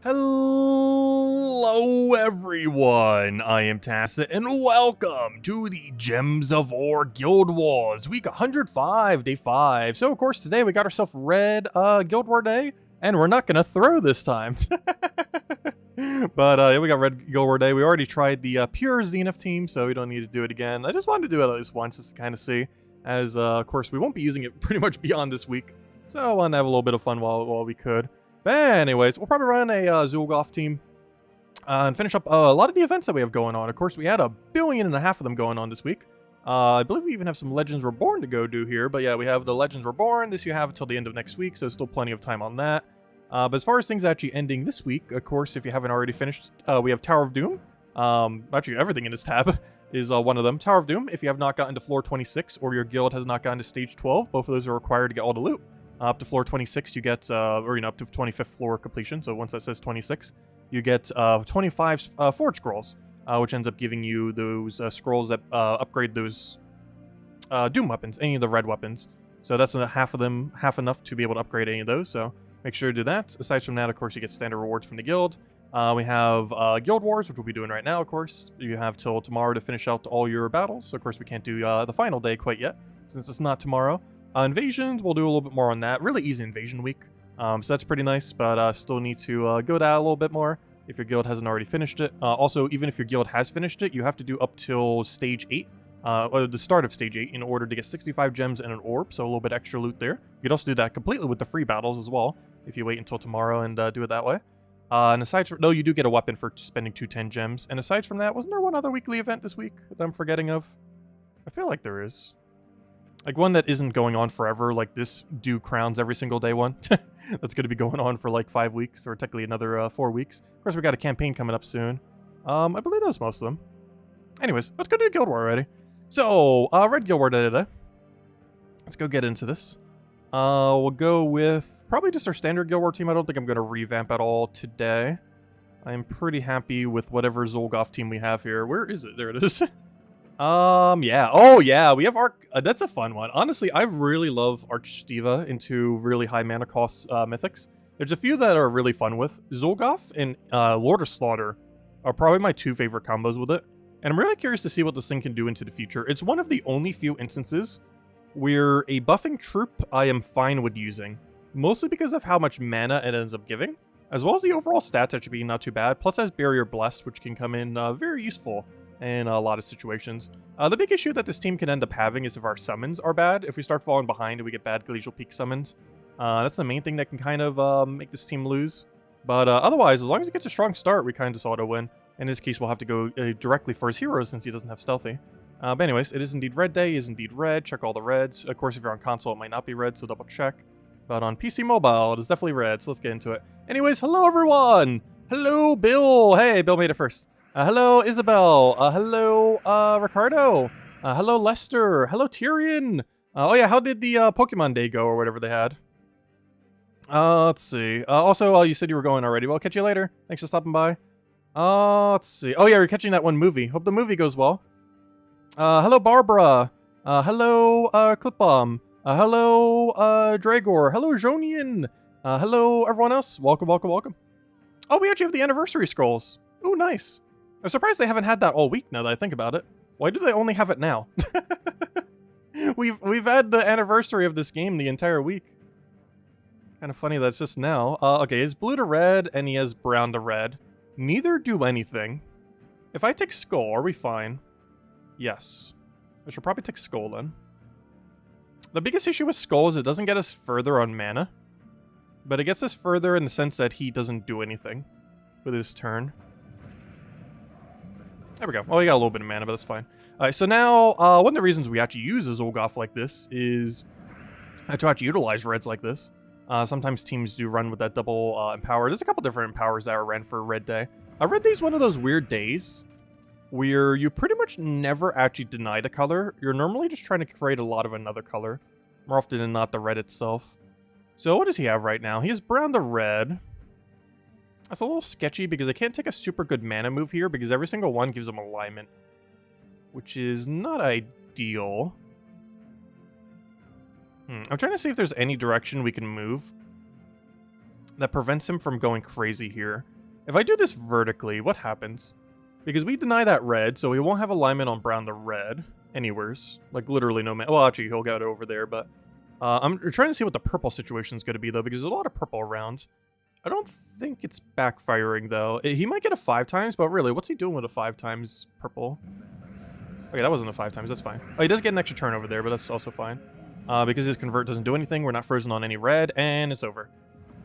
Hello everyone, I am Tacit, and welcome to the Gems of War Guild Wars, week 105, day 5. So of course today we got ourselves Red Guild War Day, and we're not gonna throw this time. But yeah, we got Red Guild War Day. We already tried the pure Zenith team, so we don't need to do it again. I just wanted to do it at least once just to kind of see, as of course we won't be using it pretty much beyond this week. So I wanted to have a little bit of fun while we could. But anyways, we'll probably run a Zul'Goth team and finish up a lot of the events that we have going on. Of course, we had 1.5 billion of them going on this week. I believe we even have some Legends Reborn to go do here. But yeah, we have the Legends Reborn. This you have until the end of next week, so still plenty of time on that. But as far as things actually ending this week, of course, if you haven't already finished, we have Tower of Doom. Actually, everything in this tab is one of them. Tower of Doom, if you have not gotten to floor 26 or your guild has not gotten to stage 12, both of those are required to get all the loot. Up to floor 26, you get, up to 25th floor completion. So once that says 26, you get 25 Forge Scrolls, which ends up giving you those scrolls that upgrade those Doom weapons, any of the red weapons. So that's half enough to be able to upgrade any of those. So make sure to do that. Aside from that, of course, you get standard rewards from the guild. We have Guild Wars, which we'll be doing right now, of course. You have till tomorrow to finish out all your battles. So of course, we can't do the final day quite yet, since it's not tomorrow. Invasions, we'll do a little bit more on that. Really easy invasion week, so that's pretty nice, but still need to go that a little bit more if your guild hasn't already finished it. Also, even if your guild has finished it, you have to do up till stage 8, or the start of stage 8, in order to get 65 gems and an orb, so a little bit extra loot there. You could also do that completely with the free battles as well, if you wait until tomorrow and do it that way. And aside from, no, you do get a weapon for spending 210 gems, and aside from that, wasn't there one other weekly event this week that I'm forgetting of? I feel like there is. Like one that isn't going on forever, like this do crowns every single day one. That's going to be going on for like 5 weeks, or technically another 4 weeks. Of course, we got a campaign coming up soon. I believe that was most of them. Anyways, let's go do Guild War already. So, Red Guild War today. Let's go get into this. We'll go with probably just our standard Guild War team. I don't think I'm going to revamp at all today. I'm pretty happy with whatever Zul'Goth team we have here. Where is it? There it is. Yeah. Oh, yeah. We have that's a fun one. Honestly, I really love Archdiva into really high mana cost mythics. There's a few that are really fun with. Zul'Goth and Lord of Slaughter are probably my 2 favorite combos with it. And I'm really curious to see what this thing can do into the future. It's one of the only few instances where a buffing troop I am fine with using. Mostly because of how much mana it ends up giving. As well as the overall stats actually being not too bad. Plus it has Barrier Blessed, which can come in very useful in a lot of situations. The big issue that this team can end up having is if our summons are bad. If we start falling behind and we get bad Glacial Peak summons, that's the main thing that can kind of make this team lose. But otherwise, as long as it gets a strong start, we kind of just auto-win. In this case, we'll have to go directly for his heroes since he doesn't have Stealthy. But anyways, it is indeed Red Day, is indeed red. Check all the reds. Of course, if you're on console, it might not be red, so double check. But on PC Mobile, it is definitely red, so let's get into it. Anyways, hello everyone! Hello, Bill! Hey, Bill made it first. Hello, Isabel. Hello, Ricardo. Hello, Lester. Hello, Tyrion. Oh, yeah, how did the Pokemon Day go, or whatever they had? Let's see. Also, you said you were going already. Well, I'll catch you later. Thanks for stopping by. Let's see. Oh, yeah, you're catching that one movie. Hope the movie goes well. Hello, Barbara. Hello, Clipbomb. Hello, Dragor. Hello, Jonian. Hello, everyone else. Welcome, welcome, welcome. Oh, we actually have the anniversary scrolls. Oh, nice. I'm surprised they haven't had that all week now that I think about it. Why do they only have it now? We've had the anniversary of this game the entire week. Kind of funny that's just now. Okay, he's blue to red and he has brown to red. Neither do anything. If I take Skull, are we fine? Yes. I should probably take Skull then. The biggest issue with Skull is it doesn't get us further on mana. But it gets us further in the sense that he doesn't do anything with his turn. There we go. Well, we got a little bit of mana, but that's fine. Alright, so now, one of the reasons we actually use a Zul'Goth like this is to actually utilize reds like this. Sometimes teams do run with that double empower. There's a couple different empowers that are ran for Red Day. Red Day is one of those weird days where you pretty much never actually deny the color. You're normally just trying to create a lot of another color. More often than not, the red itself. So what does he have right now? He has brown to red. That's a little sketchy because I can't take a super good mana move here because every single one gives him alignment, which is not ideal. I'm trying to see if there's any direction we can move that prevents him from going crazy here. If I do this vertically, what happens? Because we deny that red, so we won't have alignment on brown to red anywheres. Like, literally no man. Well, actually, he'll get over there, but... I'm trying to see what the purple situation is going to be, though, because there's a lot of purple around. I don't think it's backfiring, though. He might get a 5 times, but really, what's he doing with a 5 times purple? Okay, that wasn't a 5 times. That's fine. Oh, he does get an extra turn over there, but that's also fine. Because his convert doesn't do anything, we're not frozen on any red, and it's over.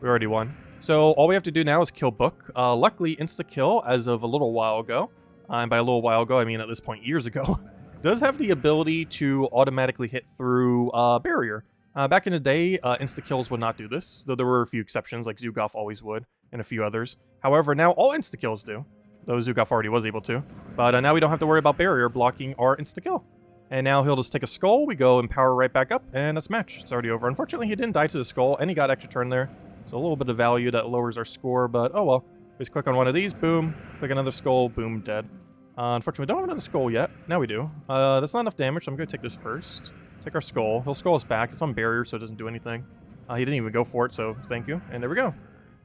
We already won. So all we have to do now is kill Book. Luckily, insta-kill as of a little while ago. And by a little while ago, I mean at this point years ago. Does have the ability to automatically hit through barrier. Back in the day, insta-kills would not do this, though there were a few exceptions, like Zugov always would, and a few others. However, now all insta-kills do, though Zugov already was able to. But now we don't have to worry about barrier blocking our insta-kill. And now he'll just take a skull, we go and power right back up, and that's match. It's already over. Unfortunately, he didn't die to the skull, and he got extra turn there. So a little bit of value that lowers our score, but oh well. Just click on one of these, boom. Click another skull, boom, dead. Unfortunately, we don't have another skull yet. Now we do. That's not enough damage, so I'm going to take this first. Take our skull. He'll skull us back. It's on barrier, so it doesn't do anything. He didn't even go for it, so thank you. And there we go.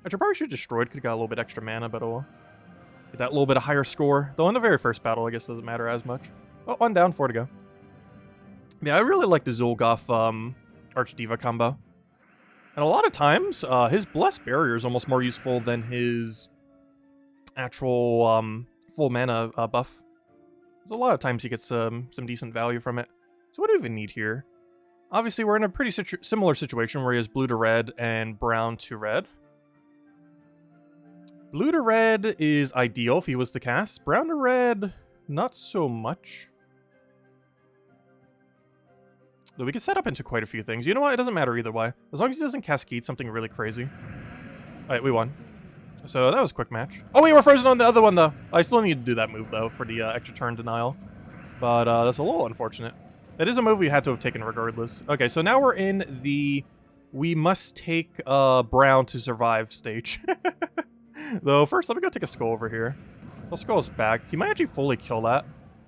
Actually, probably should have destroyed. Could have got a little bit extra mana, but oh well. Get that little bit of higher score. Though in the very first battle, I guess doesn't matter as much. Well, 1 down, 4 to go. Yeah, I really like the Zul'Goth Archdiva combo. And a lot of times, his Blessed Barrier is almost more useful than his actual full mana buff. There's a lot of times he gets some decent value from it. So what do we even need here? Obviously, we're in a pretty similar situation where he has blue to red and brown to red. Blue to red is ideal if he was to cast. Brown to red, not so much. Though we could set up into quite a few things. You know what? It doesn't matter either way. As long as he doesn't cascade something really crazy. Alright, we won. So that was a quick match. Oh wait, we're frozen on the other one though. I still need to do that move though for the extra turn denial. But that's a little unfortunate. That is a move we had to have taken regardless. Okay, so now we're in the we must take brown to survive stage. Though first, let me go take a skull over here. I'll skull us back. He might actually fully kill that,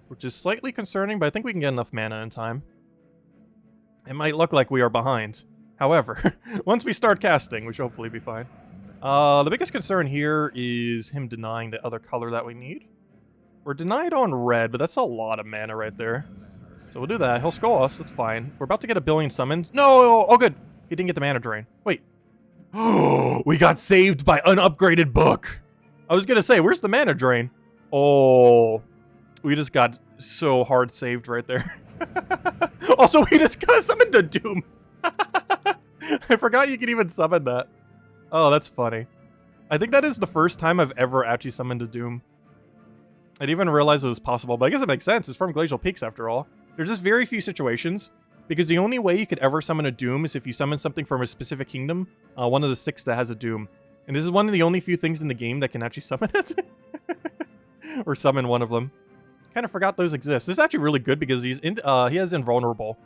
which is slightly concerning, but I think we can get enough mana in time. It might look like we are behind. However, once we start casting, we should hopefully be fine. The biggest concern here is him denying the other color that we need. We're denied on red, but that's a lot of mana right there. So we'll do that. He'll skull us. That's fine. We're about to get a billion summons. No! Oh, good. He didn't get the mana drain. Wait. Oh, we got saved by unupgraded Book. I was going to say, where's the mana drain? Oh, we just got so hard saved right there. Also, we just got summoned the Doom. I forgot you could even summon that. Oh, that's funny. I think that is the first time I've ever actually summoned a Doom. I didn't even realize it was possible, but I guess it makes sense. It's from Glacial Peaks after all. There's just very few situations, because the only way you could ever summon a Doom is if you summon something from a specific kingdom, one of the 6 that has a Doom. And this is one of the only few things in the game that can actually summon it. Or summon one of them. Kind of forgot those exist. This is actually really good because he has Invulnerable,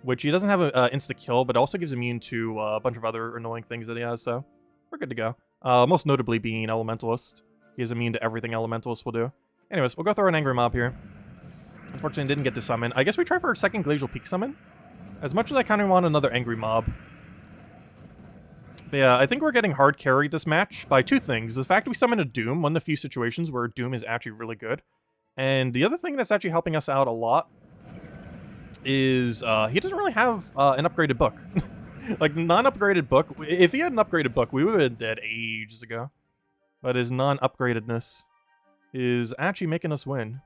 which he doesn't have an insta-kill, but also gives immune to a bunch of other annoying things that he has, so we're good to go. Most notably being Elementalist. He is immune to everything Elementalist will do. Anyways, we'll go throw an Angry Mob here. Unfortunately, didn't get the summon. I guess we try for a second Glacial Peak summon. As much as I kind of want another Angry Mob. But yeah, I think we're getting hard carried this match by 2 things. The fact that we summon a Doom, one of the few situations where Doom is actually really good. And the other thing that's actually helping us out a lot is he doesn't really have an upgraded Book. Like, non-upgraded Book. If he had an upgraded Book, we would have been dead ages ago. But his non-upgradedness is actually making us win.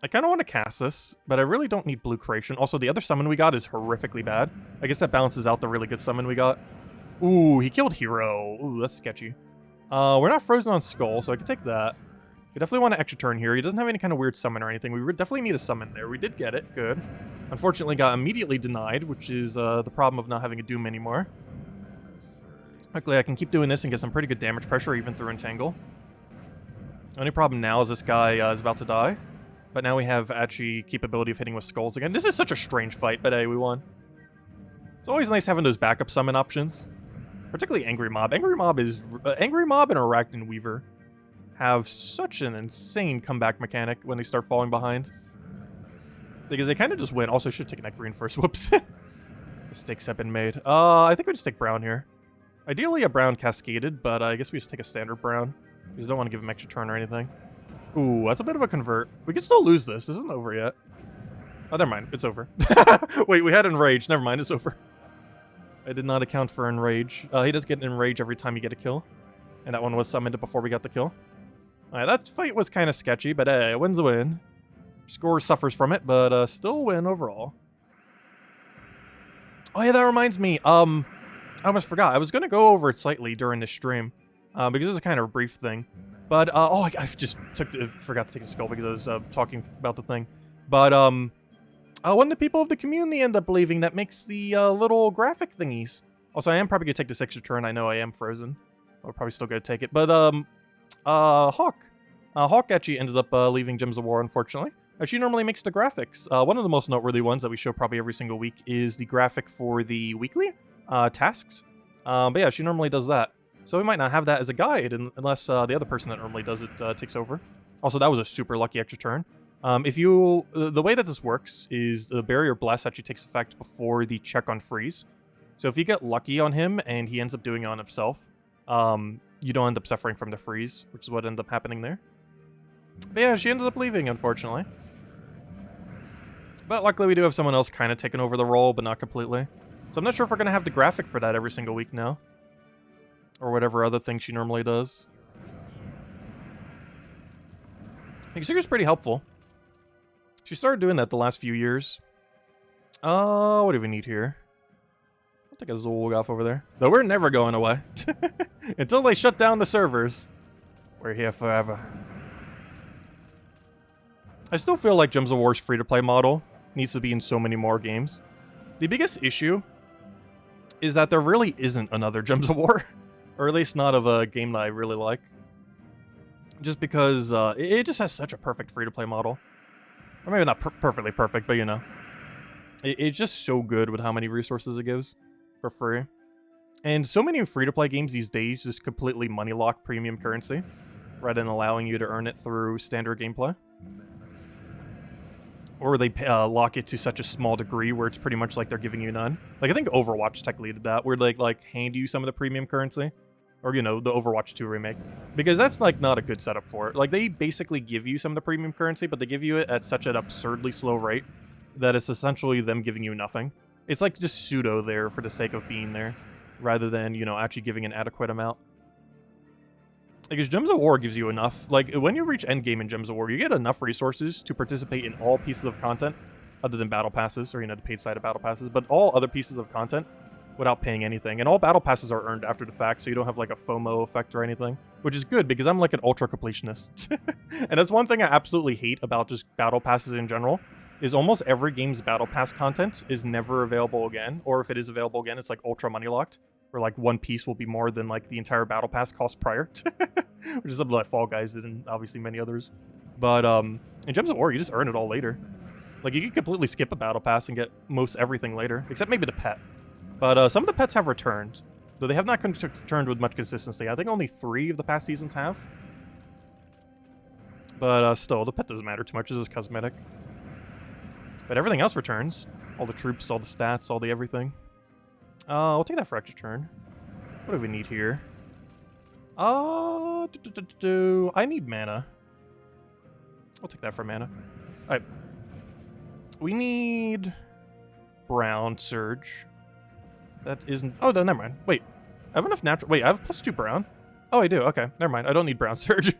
I kind of want to cast this, but I really don't need Blue Creation. Also, the other summon we got is horrifically bad. I guess that balances out the really good summon we got. Ooh, he killed Hero. Ooh, that's sketchy. We're not frozen on Skull, so I can take that. We definitely want an extra turn here. He doesn't have any kind of weird summon or anything. We definitely need a summon there. We did get it. Good. Unfortunately, got immediately denied, which is the problem of not having a Doom anymore. Luckily, I can keep doing this and get some pretty good damage pressure, even through Entangle. The only problem now is this guy is about to die. But now we have actually capability of hitting with skulls again. This is such a strange fight, but hey, we won. It's always nice having those backup summon options. Particularly Angry Mob. Angry Mob and Arachnin Weaver have such an insane comeback mechanic when they start falling behind. Because they kind of just win. Also, should take Neck Green first. Whoops. Mistakes have been made. I think we just take brown here. Ideally a brown cascaded, but I guess we just take a standard brown. Because I don't want to give him extra turn or anything. Ooh, that's a bit of a convert. We can still lose this. This isn't over yet. Oh, never mind. It's over. Wait, we had Enrage. Never mind. It's over. I did not account for Enrage. He does get Enrage every time you get a kill. And that one was summoned before we got the kill. Alright, that fight was kind of sketchy, but hey, a win's a win. Score suffers from it, but still win overall. Oh yeah, that reminds me. I almost forgot. I was going to go over it slightly during this stream. Because it was a kind of a brief thing. But, I just forgot to take a skull because I was talking about the thing. But, one of the people of the community ended up believing that makes the little graphic thingies. Also, I am probably going to take this extra turn. I know I am frozen. We're probably still going to take it. But, Hawk. Hawk actually ended up leaving Gems of War, unfortunately. She normally makes the graphics. One of the most noteworthy ones that we show probably every single week is the graphic for the weekly tasks. But yeah, she normally does that. So we might not have that as a guide unless the other person that normally does it takes over. Also, that was a super lucky extra turn. The way that this works is the Barrier Blast actually takes effect before the check on freeze. So if you get lucky on him and he ends up doing it on himself, you don't end up suffering from the freeze, which is what ended up happening there. But yeah, she ended up leaving, unfortunately. But luckily we do have someone else kind of taking over the role, but not completely. So I'm not sure if we're going to have the graphic for that every single week now. Or whatever other thing she normally does. I think Sigur's pretty helpful. She started doing that the last few years. What do we need here? I'll take a Zolgoth over there. Though we're never going away. Until they shut down the servers. We're here forever. I still feel like Gems of War's free-to-play model needs to be in so many more games. The biggest issue is that there really isn't another Gems of War. Or at least not of a game that I really like. Just because it just has such a perfect free-to-play model. Or maybe not perfectly perfect, but you know. It's just so good with how many resources it gives for free. And so many free-to-play games these days just completely money-lock premium currency, rather than allowing you to earn it through standard gameplay. Or they lock it to such a small degree where it's pretty much like they're giving you none. Like, I think Overwatch technically did that, where they, like, hand you some of the premium currency. Or, you know, the Overwatch 2 remake. Because that's, like, not a good setup for it. Like, they basically give you some of the premium currency, but they give you it at such an absurdly slow rate that it's essentially them giving you nothing. It's, like, just pseudo there for the sake of being there, rather than, you know, actually giving an adequate amount. Because Gems of War gives you enough. Like, when you reach endgame in Gems of War, you get enough resources to participate in all pieces of content, other than battle passes, or, you know, the paid side of battle passes, but all other pieces of content without paying anything. And all battle passes are earned after the fact, so you don't have, like, a FOMO effect or anything, which is good, because I'm, like, an ultra completionist. And that's one thing I absolutely hate about just battle passes in general, is almost every game's battle pass content is never available again, or if it is available again, it's, like, ultra money locked. Where, like, one piece will be more than, like, the entire battle pass cost prior. Which is something like Fall Guys did, and obviously many others. But, in Gems of War, you just earn it all later. Like, you can completely skip a battle pass and get most everything later. Except maybe the pet. But, some of the pets have returned. Though they have not returned with much consistency. I think only 3 of the past seasons have. But, still, the pet doesn't matter too much. It's just cosmetic. But everything else returns. All the troops, all the stats, all the everything. We'll take that for extra turn. What do we need here? I need mana. I'll take that for mana. Alright. We need brown surge. That isn't... Oh, no, never mind. Wait. I have enough natural... Wait, I have +2 brown? Oh, I do. Okay. Never mind. I don't need brown surge.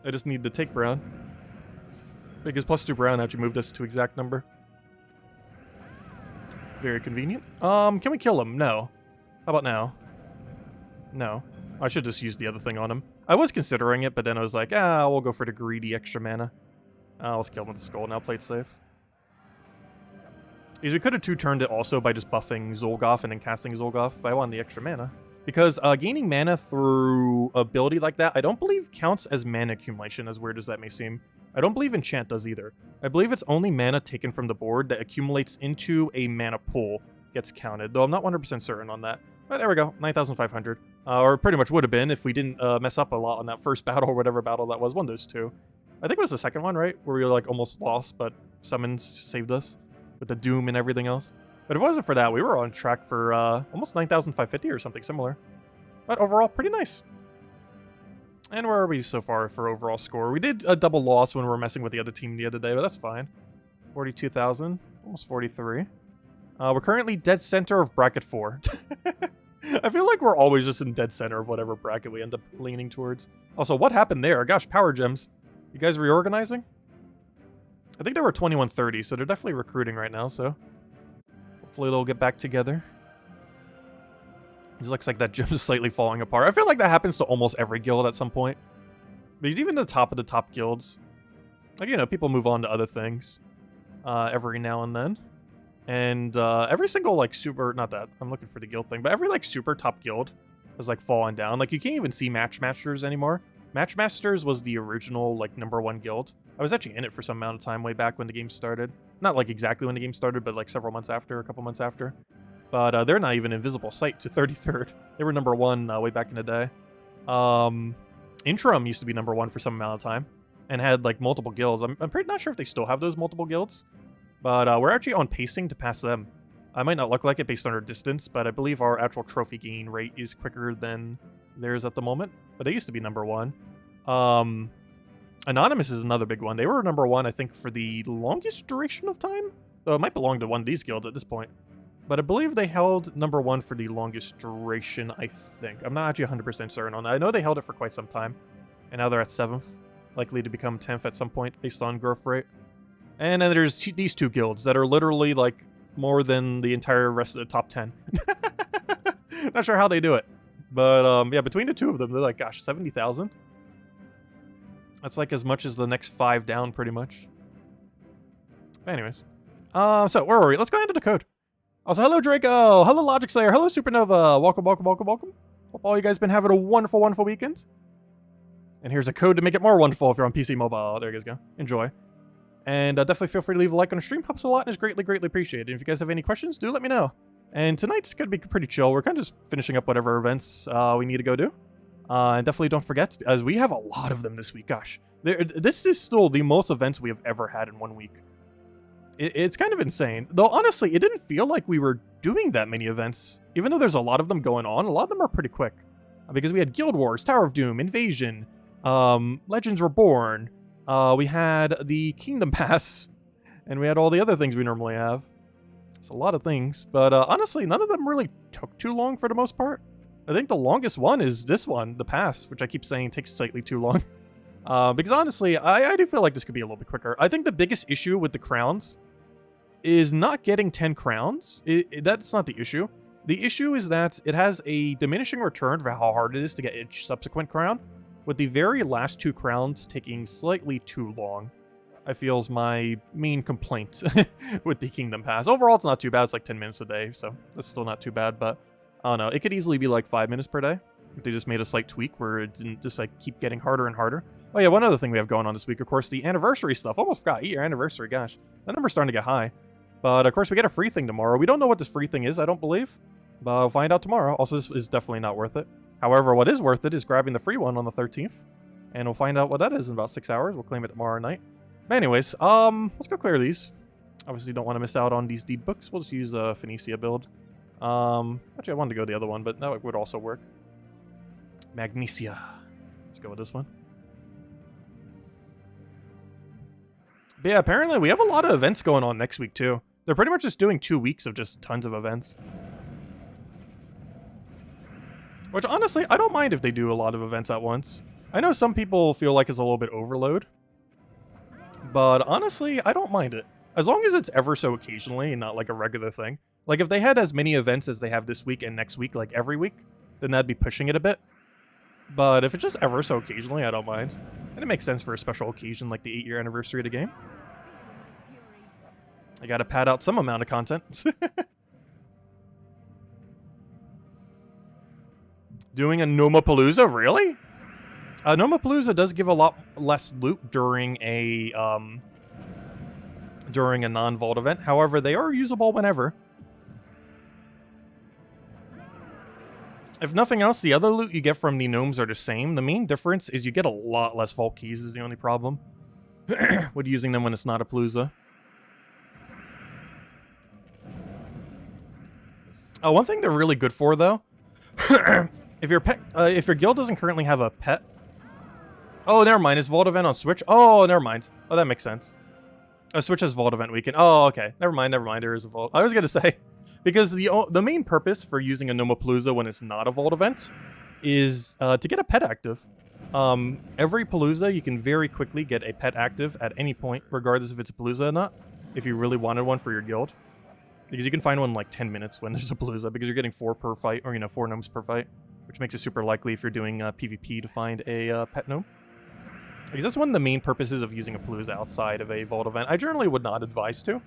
I just need to take brown. Because +2 brown actually moved us to exact number. Very convenient. Can we kill him? No. How about now? No. I should just use the other thing on him. I was considering it, but then I was like, we'll go for the greedy extra mana. Let's kill him with the skull now, play it safe. Because we could have 2-turned it also by just buffing Zolgoth and then casting Zolgoth, but I wanted the extra mana. Because gaining mana through ability like that, I don't believe counts as mana accumulation, as weird as that may seem. I don't believe enchant does either. I believe it's only mana taken from the board that accumulates into a mana pool gets counted, though I'm not 100% certain on that. But there we go, 9,500. Or pretty much would have been if we didn't mess up a lot on that first battle or whatever battle that was. One of those two. I think it was the second one, right? Where we were like almost lost, but summons saved us with the doom and everything else. But if it wasn't for that, we were on track for almost 9,550 or something similar. But overall, pretty nice. And where are we so far for overall score? We did a double loss when we were messing with the other team the other day, but that's fine. 42,000, almost 43. We're currently dead center of bracket 4. I feel like we're always just in dead center of whatever bracket we end up leaning towards. Also, what happened there? Gosh, power gems. You guys reorganizing? I think they were 2130, so they're definitely recruiting right now, so hopefully they'll get back together. It looks like that gym is slightly falling apart. I feel like that happens to almost every guild at some point. Because even the top of the top guilds, like, you know, people move on to other things every now and then. And every single, like, super, not that, I'm looking for the guild thing, but every, like, super top guild has, like, fallen down. Like, you can't even see Matchmasters anymore. Matchmasters was the original, like, #1 guild. I was actually in it for some amount of time way back when the game started. Not, like, exactly when the game started, but, like, several months after, a couple months after. But they're not even in visible sight to 33rd. They were #1 way back in the day. Interim used to be #1 for some amount of time and had, like, multiple guilds. I'm pretty not sure if they still have those multiple guilds. But we're actually on pacing to pass them. I might not look like it based on our distance, but I believe our actual trophy gain rate is quicker than theirs at the moment. But they used to be #1. Anonymous is another big one. They were #1, I think, for the longest duration of time. Though it might belong to one of these guilds at this point. But I believe they held #1 for the longest duration, I think. I'm not actually 100% certain on that. I know they held it for quite some time. And now they're at 7th. Likely to become 10th at some point based on growth rate. And then there's these two guilds that are literally, like, more than the entire rest of the top 10. Not sure how they do it. But, yeah, between the two of them, they're like, gosh, 70,000? That's like as much as the next 5 down, pretty much. Anyways. So, where are we? Let's go into the code. Also, hello, Draco! Hello, Logic Slayer! Hello, Supernova! Welcome, welcome, welcome, welcome. Hope all you guys been having a wonderful, wonderful weekend. And here's a code to make it more wonderful if you're on PC Mobile. There you guys go. Enjoy. And definitely feel free to leave a like on the stream. Helps a lot and is greatly, greatly appreciated. And if you guys have any questions, do let me know. And tonight's going to be pretty chill. We're kind of just finishing up whatever events we need to go do. And definitely don't forget, as we have a lot of them this week. Gosh, this is still the most events we have ever had in 1 week. It's kind of insane. Though, honestly, it didn't feel like we were doing that many events. Even though there's a lot of them going on, a lot of them are pretty quick. Because we had Guild Wars, Tower of Doom, Invasion, Legends Reborn. We had the Kingdom Pass, and we had all the other things we normally have. It's a lot of things, but honestly, none of them really took too long for the most part. I think the longest one is this one, the Pass, which I keep saying takes slightly too long. Because honestly, I do feel like this could be a little bit quicker. I think the biggest issue with the crowns is not getting 10 crowns. That's not the issue. The issue is that it has a diminishing return for how hard it is to get each subsequent crown, with the very last 2 crowns taking slightly too long. I feel is my main complaint with the Kingdom Pass. Overall, it's not too bad. It's like 10 minutes a day, so that's still not too bad. But I don't know. It could easily be like 5 minutes per day if they just made a slight tweak where it didn't just like keep getting harder and harder. Oh yeah, one other thing we have going on this week, of course, the anniversary stuff. Almost forgot. 8-year anniversary. Gosh, that number's starting to get high. But of course, we get a free thing tomorrow. We don't know what this free thing is, I don't believe. But we'll find out tomorrow. Also, this is definitely not worth it. However, what is worth it is grabbing the free one on the 13th. And we'll find out what that is in about 6 hours. We'll claim it tomorrow night. But anyways, let's go clear these. Obviously, don't want to miss out on these deed books. We'll just use a Phoenicia build. Actually, I wanted to go the other one, but that would also work. Magnesia. Let's go with this one. But yeah, apparently we have a lot of events going on next week, too. They're pretty much just doing 2 weeks of just tons of events. Which, honestly, I don't mind if they do a lot of events at once. I know some people feel like it's a little bit overload. But, honestly, I don't mind it. As long as it's ever so occasionally and not like a regular thing. Like, if they had as many events as they have this week and next week, like every week, then that'd be pushing it a bit. But if it's just ever so occasionally, I don't mind. And it makes sense for a special occasion like the 8-year anniversary of the game. I gotta pad out some amount of content. Doing a Nomapalooza? Really? Nomapalooza does give a lot less loot during a non-vault event. However, they are usable whenever. If nothing else, the other loot you get from the gnomes are the same. The main difference is you get a lot less vault keys is the only problem with using them when it's not a palooza. One thing they're really good for, though, if your guild doesn't currently have a pet. Oh, never mind. It's Vault Event on Switch. Oh, never mind. Oh, that makes sense. Oh, Switch has Vault Event weekend. Oh, okay. Never mind. There is a Vault. I was gonna say, because the main purpose for using a Nomapalooza when it's not a Vault Event is to get a pet active. Every Palooza, you can very quickly get a pet active at any point, regardless if it's a Palooza or not, if you really wanted one for your guild. Because you can find one in like 10 minutes when there's a Palooza, because you're getting 4 per fight, or 4 gnomes per fight, which makes it super likely if you're doing PvP to find a pet gnome. Because that's one of the main purposes of using a Palooza outside of a Vault Event. I generally would not advise to,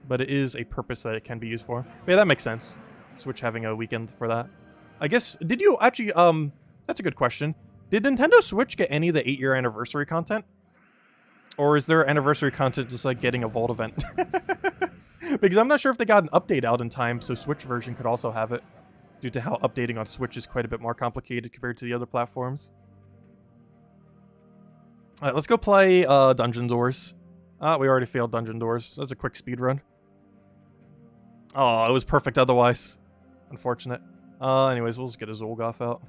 but it is a purpose that it can be used for. But yeah, that makes sense. Switch having a weekend for that. I guess, did you actually, that's a good question. Did Nintendo Switch get any of the 8-year anniversary content? Or is their anniversary content just like getting a Vault Event? Because I'm not sure if they got an update out in time, so Switch version could also have it, due to how updating on Switch is quite a bit more complicated compared to the other platforms. Alright, let's go play Dungeon Doors. We already failed Dungeon Doors. That's a quick speed run. Oh, it was perfect otherwise. Unfortunate. Anyways, we'll just get a Zolgoth out.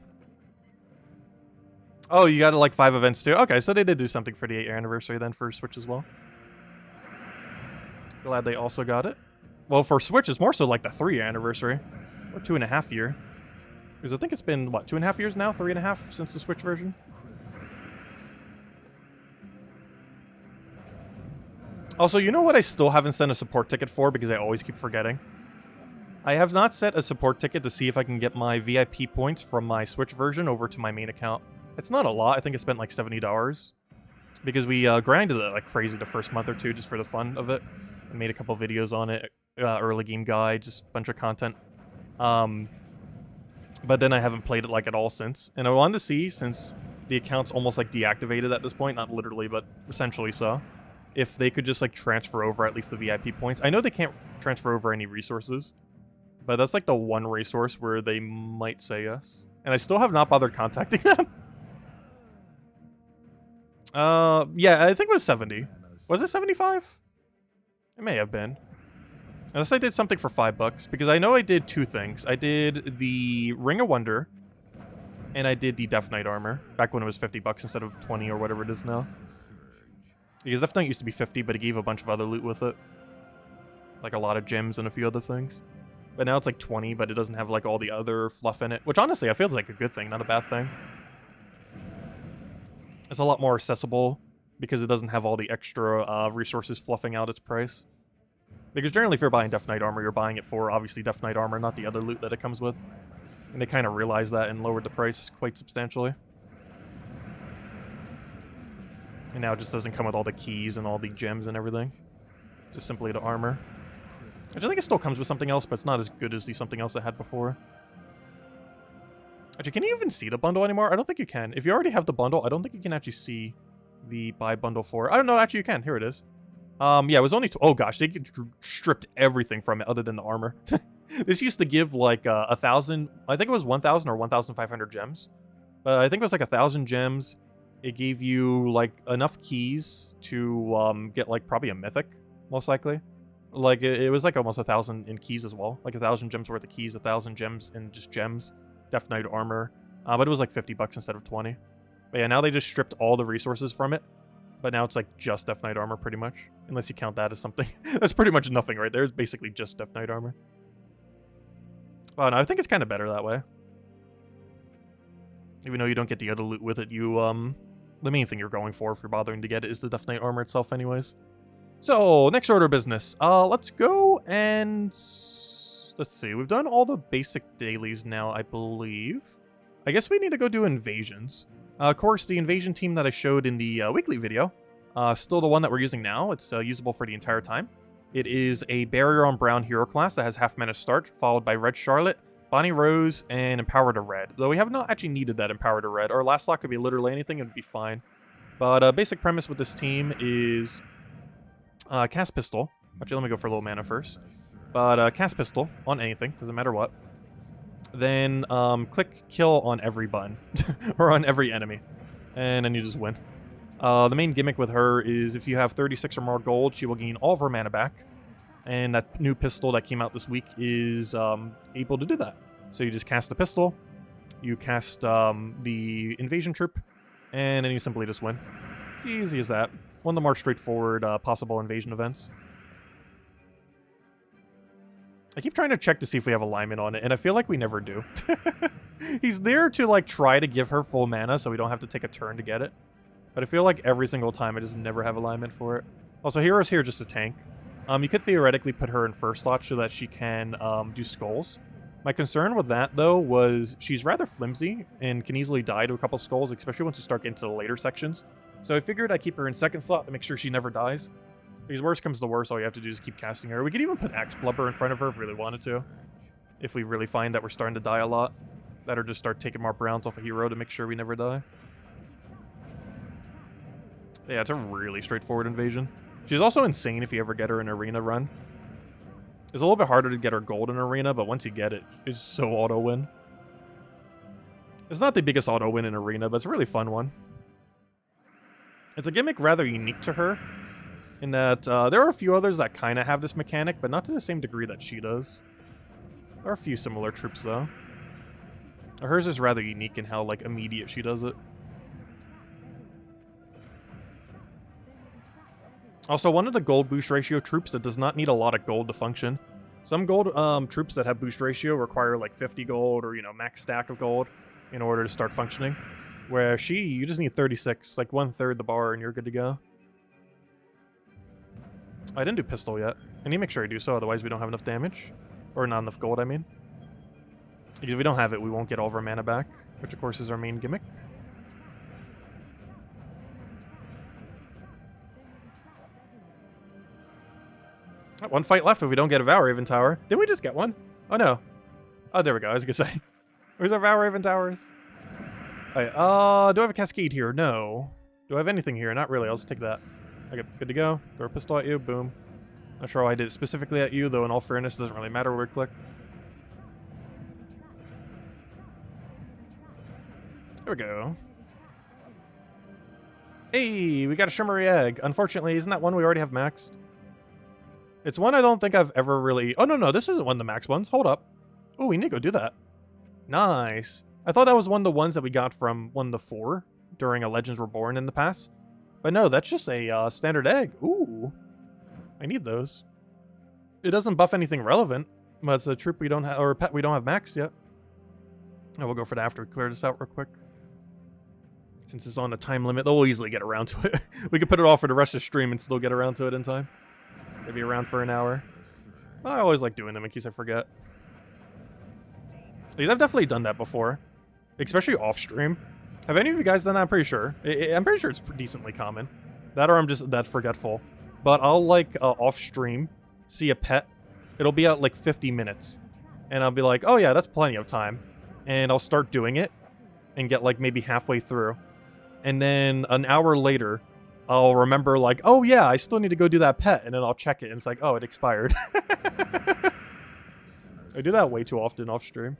Oh, you got like 5 events too? Okay, so they did do something for the 8-year anniversary then for Switch as well. Glad they also got it. Well, for Switch, it's more so like the 3-year anniversary. Or 2.5 year. Because I think it's been, what, 2.5 years now? 3.5 since the Switch version? Also, you know what I still haven't sent a support ticket for because I always keep forgetting? I have not set a support ticket to see if I can get my VIP points from my Switch version over to my main account. It's not a lot. I think I spent like $70. Because we grinded it like crazy the first month or two just for the fun of it. I made a couple videos on it. Early game guide, just a bunch of content. But then I haven't played it like at all since. And I wanted to see, since the account's almost like deactivated at this point, not literally, but essentially so, if they could just like transfer over at least the VIP points. I know they can't transfer over any resources, but that's like the one resource where they might say yes. And I still have not bothered contacting them. Yeah, I think it was 70. Was it 75? It may have been. Unless I did something for $5, because I know I did 2 things. I did the Ring of Wonder, and I did the Death Knight armor, back when it was $50 instead of 20 or whatever it is now. Because Death Knight used to be 50, but it gave a bunch of other loot with it. Like a lot of gems and a few other things. But now it's like 20, but it doesn't have like all the other fluff in it. Which honestly, I feel like a good thing, not a bad thing. It's a lot more accessible, because it doesn't have all the extra resources fluffing out its price. Because generally if you're buying Death Knight armor, you're buying it for obviously Death Knight armor, not the other loot that it comes with. And they kind of realized that and lowered the price quite substantially. And now it just doesn't come with all the keys and all the gems and everything. Just simply the armor. Which I think it still comes with something else, but it's not as good as the something else I had before. Actually, can you even see the bundle anymore? I don't think you can. If you already have the bundle, I don't think you can actually see the buy bundle for... I don't know, actually you can. Here it is. Yeah, it was only... Oh gosh, they stripped everything from it other than the armor. This used to give like 1,000... I think it was 1,000 or 1,500 gems. But I think it was like 1,000 gems. It gave you like enough keys to get like probably a mythic, most likely. Like it was like almost 1,000 in keys as well. Like 1,000 gems worth of keys, 1,000 gems in just gems. Death Knight armor. But it was like $50 instead of 20. But yeah, now they just stripped all the resources from it. But now it's like just Death Knight armor pretty much. Unless you count that as something. That's pretty much nothing right there. It's basically just Death Knight armor. Oh no, I think it's kind of better that way. Even though you don't get the other loot with it, you the main thing you're going for if you're bothering to get it is the Death Knight armor itself anyways. So, next order of business. Let's go and... Let's see. We've done all the basic dailies now, I believe. I guess we need to go do invasions. Of course, the invasion team that I showed in the weekly video, still the one that we're using now. It's usable for the entire time. It is a Barrier on Brown hero class that has half mana start, followed by Red Charlotte, Bonnie Rose, and Empower to Red. Though we have not actually needed that Empower to Red. Our last slot could be literally anything and it'd be fine. But basic premise with this team is cast Pistol. Actually, let me go for low mana first. But cast Pistol on anything, doesn't matter what. Then click Kill on every button, or on every enemy. And then you just win. The main gimmick with her is if you have 36 or more gold, she will gain all of her mana back. And that new pistol that came out this week is able to do that. So you just cast the pistol, you cast the invasion troop, and then you simply just win. It's easy as that. One of the more straightforward possible invasion events. I keep trying to check to see if we have alignment on it, and I feel like we never do. He's there to, like, try to give her full mana so we don't have to take a turn to get it. But I feel like every single time I just never have alignment for it. Also, Hero's here just to tank. You could theoretically put her in first slot so that she can do skulls. My concern with that, though, was she's rather flimsy and can easily die to a couple skulls, especially once you start getting to the later sections. So I figured I'd keep her in second slot to make sure she never dies. Because worst comes to worst, all you have to do is keep casting her. We could even put Axe Blubber in front of her if we really wanted to. If we really find that we're starting to die a lot. That or just start taking more browns off a hero to make sure we never die. Yeah, it's a really straightforward invasion. She's also insane if you ever get her in arena run. It's a little bit harder to get her gold in arena, but once you get it, it's so auto-win. It's not the biggest auto-win in arena, but it's a really fun one. It's a gimmick rather unique to her, in that there are a few others that kind of have this mechanic, but not to the same degree that she does. There are a few similar troops, though. Hers is rather unique in how, like, immediate she does it. Also, one of the gold boost ratio troops that does not need a lot of gold to function. Some gold troops that have boost ratio require, like, 50 gold or, you know, max stack of gold in order to start functioning. Where you just need 36, like 1/3 the bar, and you're good to go. I didn't do pistol yet. I need to make sure I do so, otherwise we don't have enough damage. Or not enough gold, I mean. Because if we don't have it, we won't get all of our mana back, which of course is our main gimmick. One fight left if we don't get a Valraven Tower. Didn't we just get one? Oh no. Oh, there we go, I was gonna say. Where's our Valraven Towers? Alright, do I have a Cascade here? No. Do I have anything here? Not really, I'll just take that. Okay, good to go. Throw a pistol at you, boom. Not sure why I did it specifically at you, though in all fairness, it doesn't really matter where we click. There we go. Hey, we got a Shimmery Egg. Unfortunately, isn't that one we already have maxed? It's one I don't think I've ever really... Oh, no, this isn't one of the max ones. Hold up. Oh, we need to go do that. Nice. I thought that was one of the ones that we got from one of the 4 during a Legends Reborn in the past. But no, that's just a standard egg. Ooh. I need those. It doesn't buff anything relevant, but it's a troop we don't have, or a pet we don't have maxed yet. And we'll go for that after we clear this out real quick. Since it's on a time limit, they'll easily get around to it. We could put it off for the rest of the stream and still get around to it in time. Maybe around for an hour. I always like doing them in case I forget. Because I've definitely done that before. Especially off stream. Have any of you guys done that? I'm pretty sure. I'm pretty sure it's decently common. That or I'm just that forgetful. But I'll, like, off stream, see a pet. It'll be at, like, 50 minutes. And I'll be like, oh yeah, that's plenty of time. And I'll start doing it. And get, like, maybe halfway through. And then an hour later, I'll remember, like, oh yeah, I still need to go do that pet. And then I'll check it, and it's like, oh, it expired. I do that way too often off stream.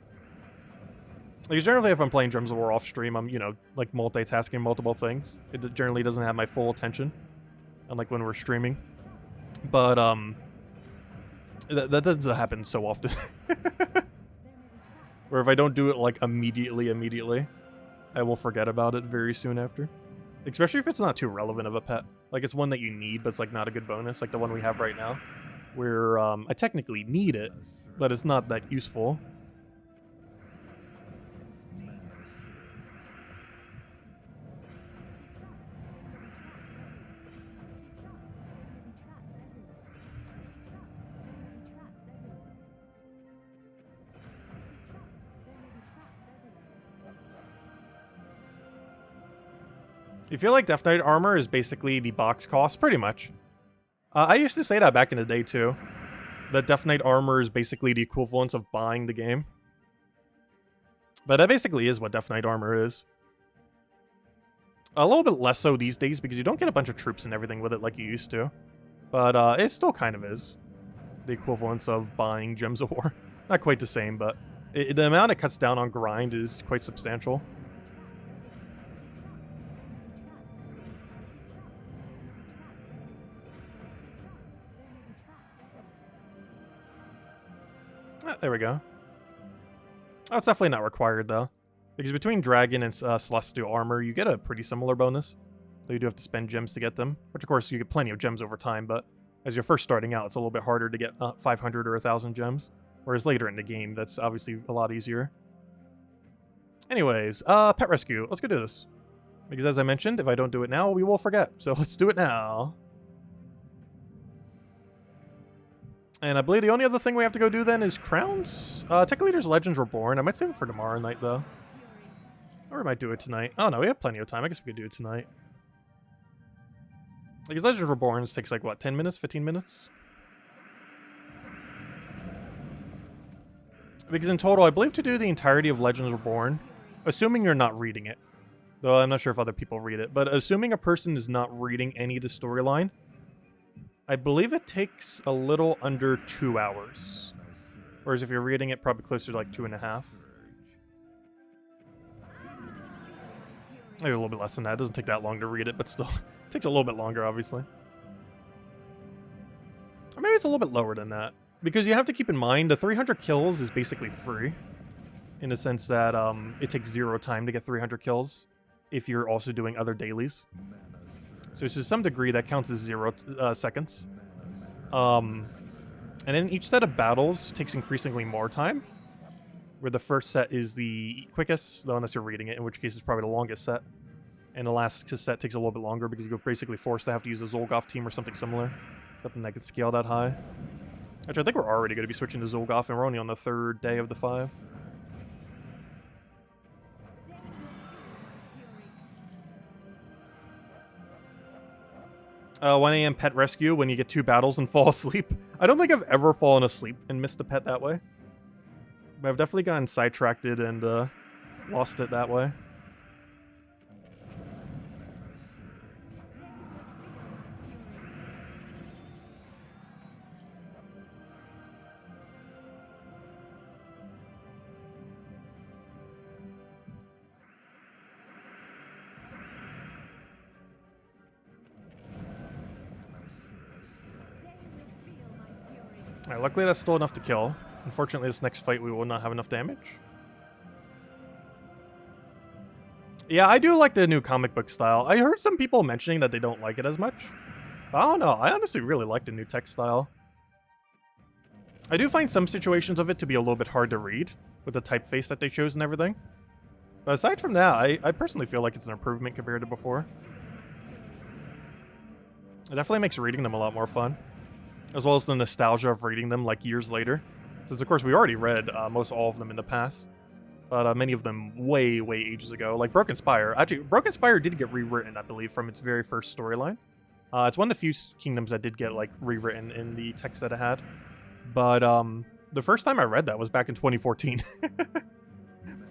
Like, generally, if I'm playing Drums of War off stream, I'm, you know, like, multitasking multiple things. It generally doesn't have my full attention. Unlike when we're streaming. But, that doesn't happen so often. Where if I don't do it, like, immediately, I will forget about it very soon after. Especially if it's not too relevant of a pet. Like, it's one that you need, but it's, like, not a good bonus, like the one we have right now. Where, I technically need it, but it's not that useful. You feel like Death Knight armor is basically the box cost? Pretty much. I used to say that back in the day, too. That Death Knight armor is basically the equivalent of buying the game. But that basically is what Death Knight armor is. A little bit less so these days, because you don't get a bunch of troops and everything with it like you used to. But it still kind of is. The equivalence of buying Gems of War. Not quite the same, but the amount it cuts down on grind is quite substantial. There we go. Oh, it's definitely not required, though. Because between Dragon and Celestial Armor, you get a pretty similar bonus. Though you do have to spend gems to get them. Which, of course, you get plenty of gems over time, but as you're first starting out, it's a little bit harder to get 500 or 1,000 gems. Whereas later in the game, that's obviously a lot easier. Anyways, Pet Rescue. Let's go do this. Because as I mentioned, if I don't do it now, we will forget. So let's do it now. And I believe the only other thing we have to go do then is Crowns. Tech Leader's Legends Reborn. I might save it for tomorrow night, though. Or we might do it tonight. Oh, no, we have plenty of time. I guess we could do it tonight. Because Legends Reborn takes, like, what, 10 minutes? 15 minutes? Because in total, I believe to do the entirety of Legends Reborn, assuming you're not reading it, though I'm not sure if other people read it, but assuming a person is not reading any of the storyline, I believe it takes a little under 2 hours. Whereas if you're reading it, probably closer to like 2.5. Maybe a little bit less than that. It doesn't take that long to read it, but still. It takes a little bit longer, obviously. Or maybe it's a little bit lower than that. Because you have to keep in mind, the 300 kills is basically free. In the sense that it takes 0 time to get 300 kills if you're also doing other dailies. So to some degree, that counts as 0 seconds. And then each set of battles takes increasingly more time. Where the first set is the quickest, though unless you're reading it, in which case it's probably the longest set. And the last set takes a little bit longer because you're basically forced to have to use a Zolgoth team or something similar. Something that could scale that high. Actually, I think we're already going to be switching to Zolgoth, and we're only on the 3rd day of the 5. Uh, 1 a.m. pet rescue when you get 2 battles and fall asleep. I don't think I've ever fallen asleep and missed a pet that way. But I've definitely gotten sidetracked and lost it that way. Alright, luckily that's still enough to kill. Unfortunately, this next fight we will not have enough damage. Yeah, I do like the new comic book style. I heard some people mentioning that they don't like it as much. I don't know. I honestly really like the new text style. I do find some situations of it to be a little bit hard to read with the typeface that they chose and everything. But aside from that, I personally feel like it's an improvement compared to before. It definitely makes reading them a lot more fun. As well as the nostalgia of reading them like years later. Since of course we already read most all of them in the past. But many of them way ages ago. Like Broken Spire. Actually, Broken Spire did get rewritten, I believe, from its very first storyline. It's one of the few kingdoms that did get like rewritten in the text that it had. But the first time I read that was back in 2014.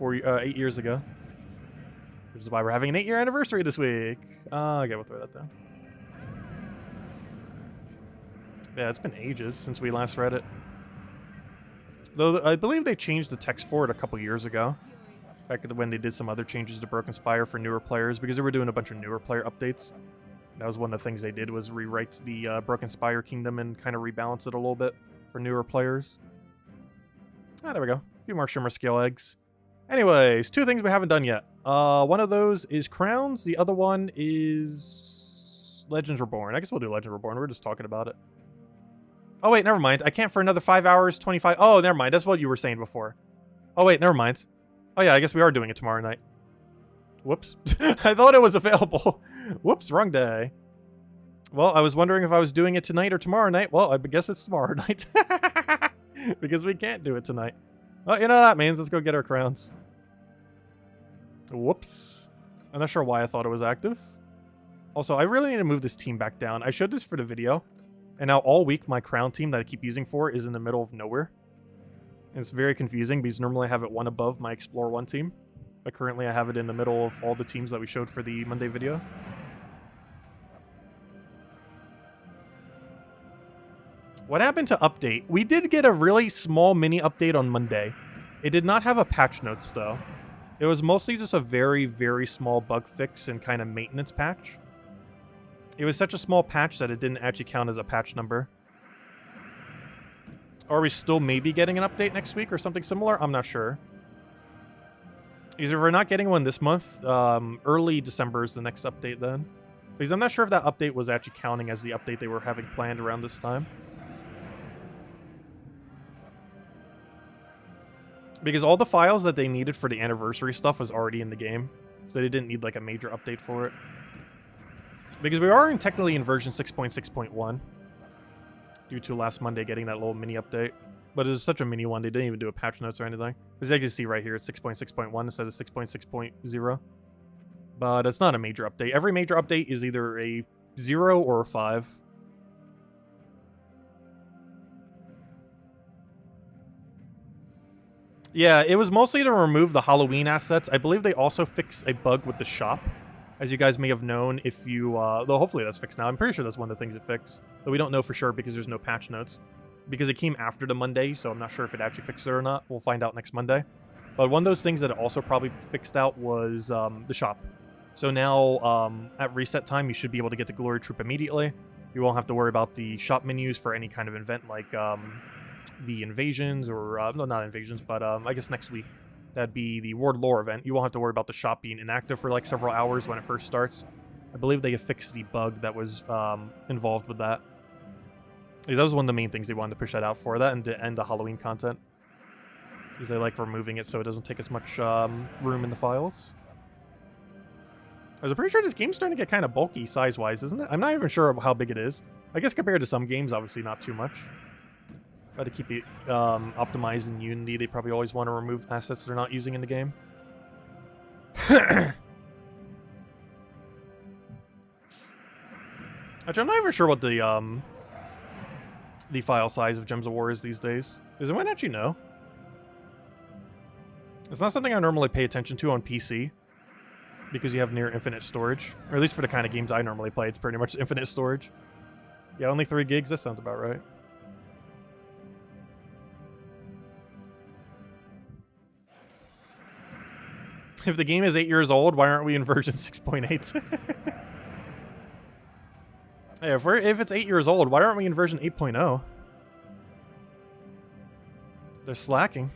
8 years ago. Which is why we're having an 8-year anniversary this week. Okay, we'll throw that down. Yeah, it's been ages since we last read it. Though I believe they changed the text for it a couple years ago. Back when they did some other changes to Broken Spire for newer players, because they were doing a bunch of newer player updates. That was one of the things they did, was rewrite the Broken Spire kingdom and kind of rebalance it a little bit for newer players. Ah, there we go. A few more Shimmer Scale Eggs. Anyways, 2 things we haven't done yet. One of those is Crowns. The other one is Legends Reborn. I guess we'll do Legends Reborn. We're just talking about it. Oh, wait, never mind. I can't for another 5 hours, 25... Oh, never mind. That's what you were saying before. Oh, wait, never mind. Oh, yeah, I guess we are doing it tomorrow night. Whoops. I thought it was available. Whoops, wrong day. Well, I was wondering if I was doing it tonight or tomorrow night. Well, I guess it's tomorrow night. Because we can't do it tonight. Well, you know what that means. Let's go get our crowns. Whoops. I'm not sure why I thought it was active. Also, I really need to move this team back down. I showed this for the video. And now all week, my crown team that I keep using for is in the middle of nowhere. And it's very confusing because normally I have it one above my Explore 1 team. But currently I have it in the middle of all the teams that we showed for the Monday video. What happened to update? We did get a really small mini update on Monday. It did not have a patch notes though. It was mostly just a very small bug fix and kind of maintenance patch. It was such a small patch that it didn't actually count as a patch number. Are we still maybe getting an update next week or something similar? I'm not sure. Either we're not getting one this month. Early December is the next update then. Because I'm not sure if that update was actually counting as the update they were having planned around this time. Because all the files that they needed for the anniversary stuff was already in the game. So they didn't need like a major update for it. Because we are technically in version 6.6.1. Due to last Monday getting that little mini update. But it was such a mini one, they didn't even do a patch notes or anything. As you can see right here, it's 6.6.1 instead of 6.6.0. But it's not a major update. Every major update is either a 0 or a 5. Yeah, it was mostly to remove the Halloween assets. I believe they also fixed a bug with the shop. As you guys may have known, if you... though hopefully that's fixed now. I'm pretty sure that's one of the things it fixed. But we don't know for sure because there's no patch notes. Because it came after the Monday, so I'm not sure if it actually fixed it or not. We'll find out next Monday. But one of those things that it also probably fixed out was the shop. So now, at reset time, you should be able to get the Glory Troop immediately. You won't have to worry about the shop menus for any kind of event like the invasions or... no, not invasions, but I guess next week. That'd be the Ward Lore event. You won't have to worry about the shop being inactive for like several hours when it first starts. I believe they have fixed the bug that was involved with that. Because that was one of the main things they wanted to push that out for. That and to end the Halloween content. Because they like removing it so it doesn't take as much room in the files. I was pretty sure this game's starting to get kind of bulky size-wise, isn't it? I'm not even sure how big it is. I guess compared to some games, obviously not too much. Try to keep it optimized in Unity. They probably always want to remove assets they're not using in the game. Actually, I'm not even sure what the file size of Gems of War is these days. Does anyone actually know? It's not something I normally pay attention to on PC. Because you have near infinite storage. Or at least for the kind of games I normally play, it's pretty much infinite storage. Yeah, only 3 gigs? That sounds about right. If the game is 8 years old, why aren't we in version 6.8? Hey, if it's 8 years old, why aren't we in version 8.0? They're slacking.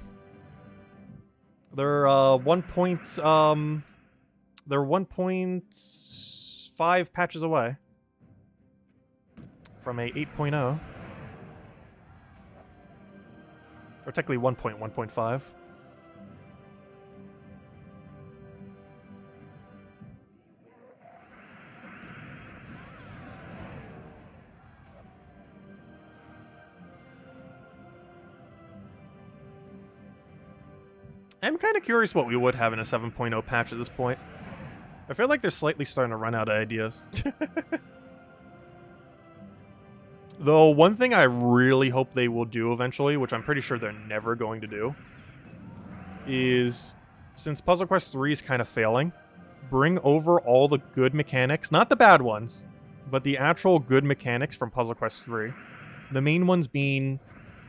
They're 1.5 patches away from a 8.0. Or technically 1.1.5. I'm kind of curious what we would have in a 7.0 patch at this point. I feel like they're slightly starting to run out of ideas. Though, one thing I really hope they will do eventually, which I'm pretty sure they're never going to do, is, since Puzzle Quest 3 is kind of failing, bring over all the good mechanics, not the bad ones, but the actual good mechanics from Puzzle Quest 3. The main ones being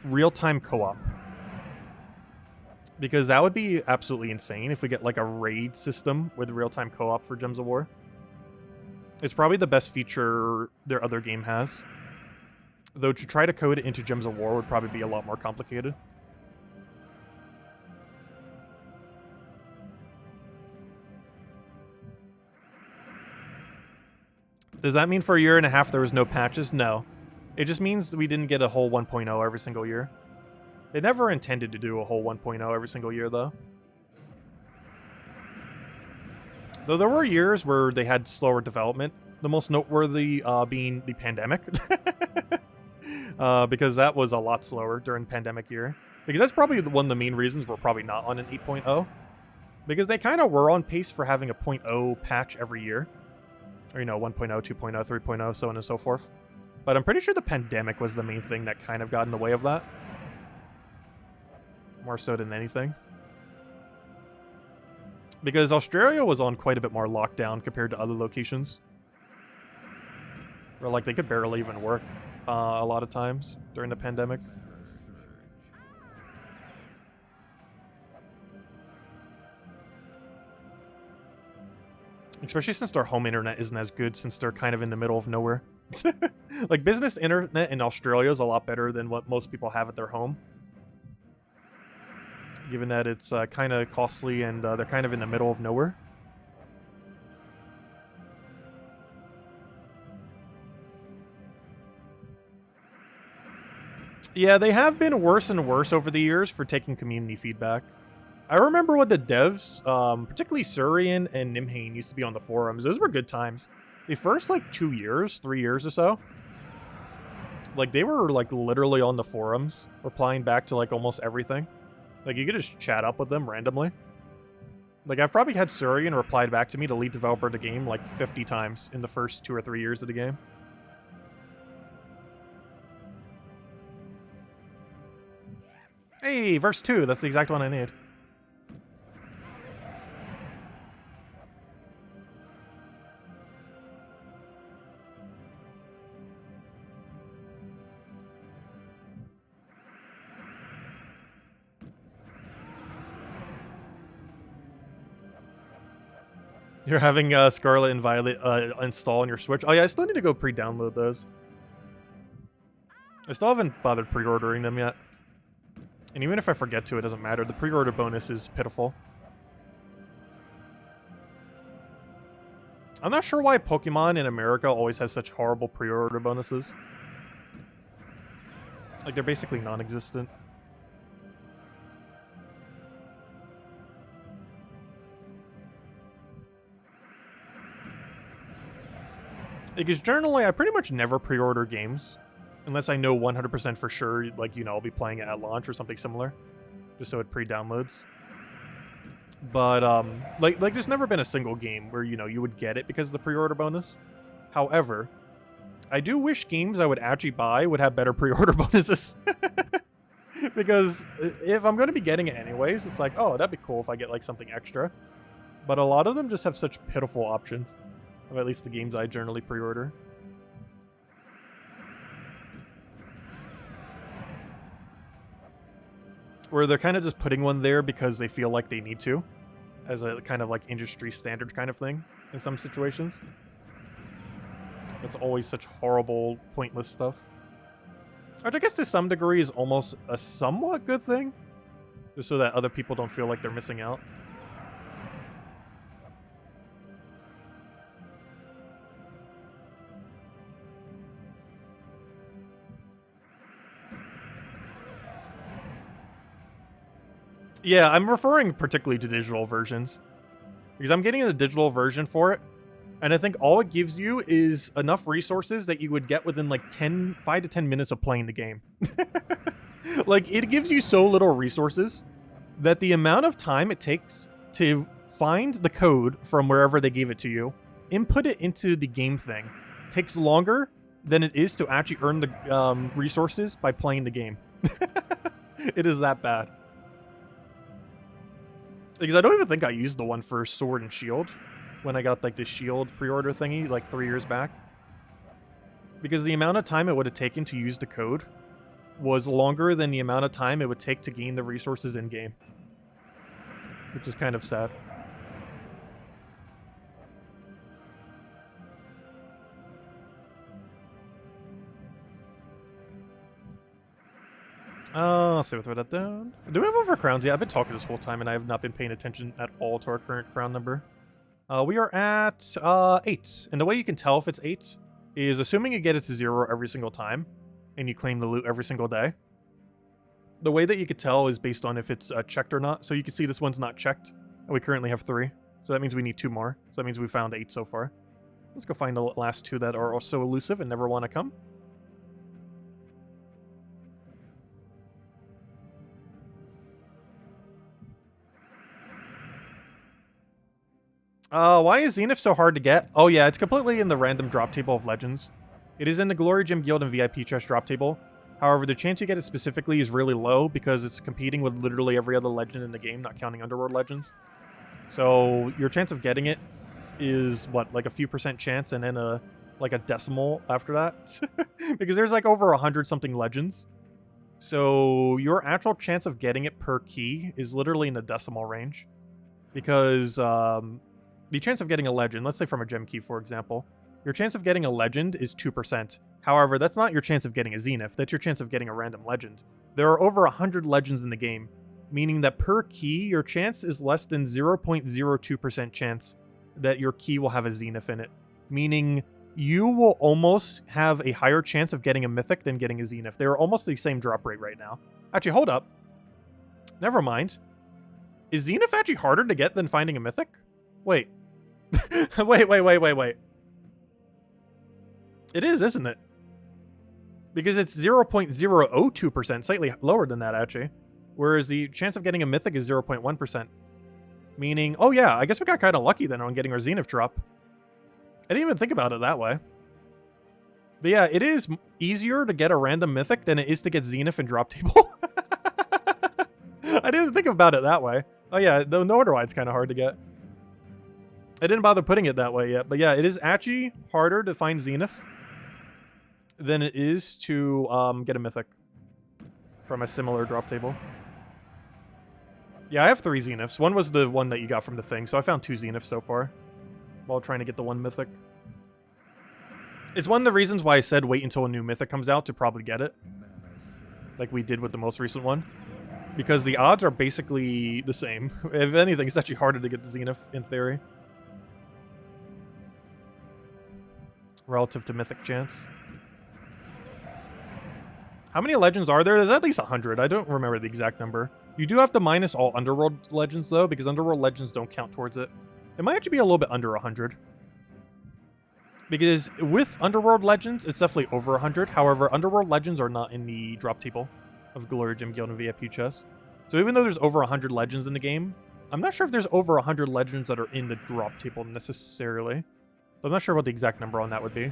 real-time co-op. Because that would be absolutely insane if we get like a raid system with real-time co-op for Gems of War. It's probably the best feature their other game has. Though to try to code it into Gems of War would probably be a lot more complicated. Does that mean for a year and a half there was no patches? No. It just means we didn't get a whole 1.0 every single year. They never intended to do a whole 1.0 every single year, though. Though there were years where they had slower development. The most noteworthy being the pandemic. Because that was a lot slower during pandemic year. Because that's probably one of the main reasons we're probably not on an 8.0. Because they kind of were on pace for having a 0.0 patch every year. Or, 1.0, 2.0, 3.0, so on and so forth. But I'm pretty sure the pandemic was the main thing that kind of got in the way of that. More so than anything. Because Australia was on quite a bit more lockdown compared to other locations. Where, like, they could barely even work a lot of times during the pandemic. Especially since their home internet isn't as good since they're kind of in the middle of nowhere. Like, business internet in Australia is a lot better than what most people have at their home. Given that it's kind of costly and they're kind of in the middle of nowhere. Yeah, they have been worse and worse over the years for taking community feedback. I remember when the devs, particularly Surian and Nimhane, used to be on the forums. Those were good times. The first, like, 2 years, 3 years or so, like, they were, like, literally on the forums, replying back to, like, almost everything. Like, you could just chat up with them randomly. Like, I've probably had Surian replied back to me, the lead developer of the game, like, 50 times in the first 2 or 3 years of the game. Hey, verse 2. That's the exact one I need. You're having Scarlet and Violet install on your Switch? Oh yeah, I still need to go pre-download those. I still haven't bothered pre-ordering them yet. And even if I forget to, it doesn't matter. The pre-order bonus is pitiful. I'm not sure why Pokemon in America always has such horrible pre-order bonuses. Like, they're basically non-existent. Because generally, I pretty much never pre-order games. Unless I know 100% for sure, like, you know, I'll be playing it at launch or something similar. Just so it pre-downloads. But, like, there's never been a single game where, you know, you would get it because of the pre-order bonus. However, I do wish games I would actually buy would have better pre-order bonuses. Because if I'm going to be getting it anyways, it's like, oh, that'd be cool if I get, like, something extra. But a lot of them just have such pitiful options. Of at least the games I generally pre-order. Where they're kind of just putting one there because they feel like they need to. As a kind of like industry standard kind of thing in some situations. It's always such horrible, pointless stuff. Which I guess to some degree is almost a somewhat good thing. Just so that other people don't feel like they're missing out. Yeah, I'm referring particularly to digital versions. Because I'm getting the digital version for it. And I think all it gives you is enough resources that you would get within like 5 to 10 minutes of playing the game. Like, it gives you so little resources that the amount of time it takes to find the code from wherever they gave it to you, input it into the game thing, takes longer than it is to actually earn the resources by playing the game. It is that bad. Because I don't even think I used the one for Sword and Shield when I got like the Shield pre-order thingy like 3 years back. Because the amount of time it would have taken to use the code was longer than the amount of time it would take to gain the resources in-game. Which is kind of sad. Let's see, throw that down. Do we have over crowns? Yeah, I've been talking this whole time and I have not been paying attention at all to our current crown number. We are at 8. And the way you can tell if it's 8 is assuming you get it to 0 every single time and you claim the loot every single day. The way that you could tell is based on if it's checked or not. So you can see this one's not checked and we currently have 3. So that means we need 2 more. So that means we found 8 so far. Let's go find the last 2 that are also elusive and never want to come. Why is Zenith so hard to get? Oh yeah, it's completely in the random drop table of legends. It is in the Glory Gem Guild and VIP chest drop table. However, the chance you get it specifically is really low because it's competing with literally every other legend in the game, not counting Underworld legends. So your chance of getting it is, what, like a few % chance and then like a decimal after that? Because there's like over 100-something legends. So your actual chance of getting it per key is literally in the decimal range. Because, the chance of getting a legend, let's say from a gem key, for example, your chance of getting a legend is 2%. However, that's not your chance of getting a Zenith. That's your chance of getting a random legend. There are over 100 legends in the game, meaning that per key, your chance is less than 0.02% chance that your key will have a Zenith in it. Meaning you will almost have a higher chance of getting a mythic than getting a Zenith. They're almost the same drop rate right now. Actually, hold up. Never mind. Is Zenith actually harder to get than finding a mythic? Wait. wait. It is, isn't it? Because it's 0.002%, slightly lower than that, actually. Whereas the chance of getting a mythic is 0.1%. Meaning, oh yeah, I guess we got kind of lucky then on getting our Zenith drop. I didn't even think about it that way. But yeah, it is easier to get a random mythic than it is to get Zenith in drop table. I didn't think about it that way. Oh yeah, no wonder why it's kind of hard to get. I didn't bother putting it that way yet. But yeah, it is actually harder to find Zenith than it is to get a mythic from a similar drop table. Yeah, I have 3 Zeniths. One was the one that you got from the thing, so I found 2 Zeniths so far while trying to get the 1 mythic. It's one of the reasons why I said wait until a new mythic comes out to probably get it. Like we did with the most recent one. Because the odds are basically the same. If anything, it's actually harder to get the Zenith, in theory. Relative to mythic chance. How many legends are there? There's at least 100. I don't remember the exact number. You do have to minus all Underworld legends, though, because Underworld legends don't count towards it. It might actually be a little bit under 100. Because with Underworld legends, it's definitely over 100. However, Underworld legends are not in the drop table of Glory Gem Guild and VIP chests. So even though there's over 100 legends in the game, I'm not sure if there's over 100 legends that are in the drop table necessarily. So I'm not sure what the exact number on that would be.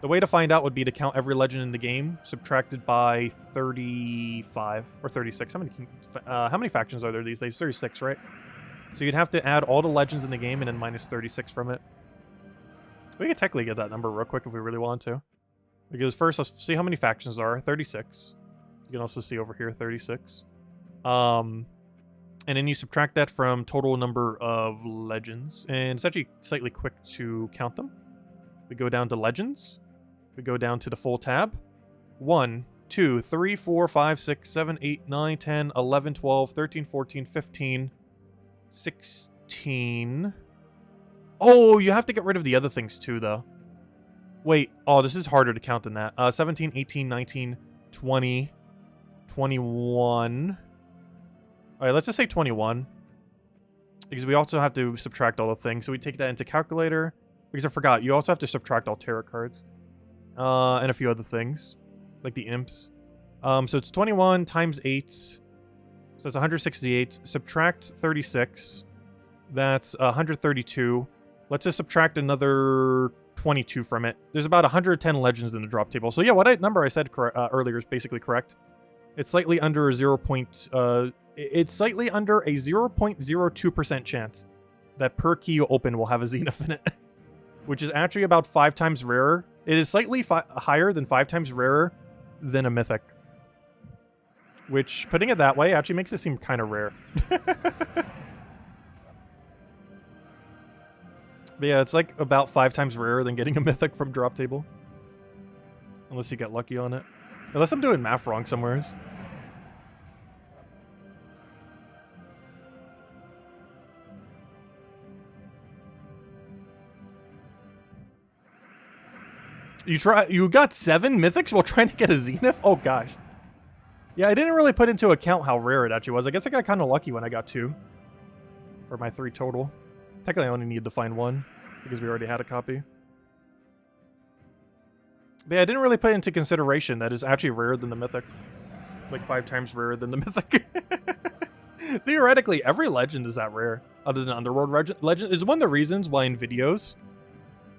The way to find out would be to count every legend in the game, subtracted by 35 or 36. How many factions are there these days? 36, right? So you'd have to add all the legends in the game and then minus 36 from it. We could technically get that number real quick if we really want to. Because first, let's see how many factions there are. 36. You can also see over here, 36. And then you subtract that from total number of legends. And it's actually slightly quick to count them. We go down to legends. We go down to the full tab. 1, 2, 3, 4, 5, 6, 7, 8, 9, 10, 11, 12, 13, 14, 15, 16. Oh, you have to get rid of the other things too, though. Wait. Oh, this is harder to count than that. 17, 18, 19, 20, 21. All right, let's just say 21. Because we also have to subtract all the things. So we take that into calculator. Because I forgot, you also have to subtract all tarot cards. And a few other things. Like the imps. So it's 21 times 8. So that's 168. Subtract 36. That's 132. Let's just subtract another 22 from it. There's about 110 legends in the drop table. So yeah, number I said earlier is basically correct. It's slightly under it's slightly under a 0.02% chance that per key you open will have a Zenith in it. Which is actually about 5 times rarer. It is slightly higher than 5 times rarer than a mythic. Which, putting it that way, actually makes it seem kind of rare. But yeah, it's like about 5 times rarer than getting a mythic from drop table. Unless you get lucky on it. Unless I'm doing math wrong somewhere. You got 7 mythics while trying to get a Zenith? Oh gosh. Yeah, I didn't really put into account how rare it actually was. I guess I got kind of lucky when I got 2. For my 3 total. Technically I only need to find 1. Because we already had a copy. But yeah, I didn't really put into consideration that it's actually rarer than the mythic. Like 5 times rarer than the mythic. Theoretically, every legend is that rare. Other than Underworld legend. It's one of the reasons why in videos...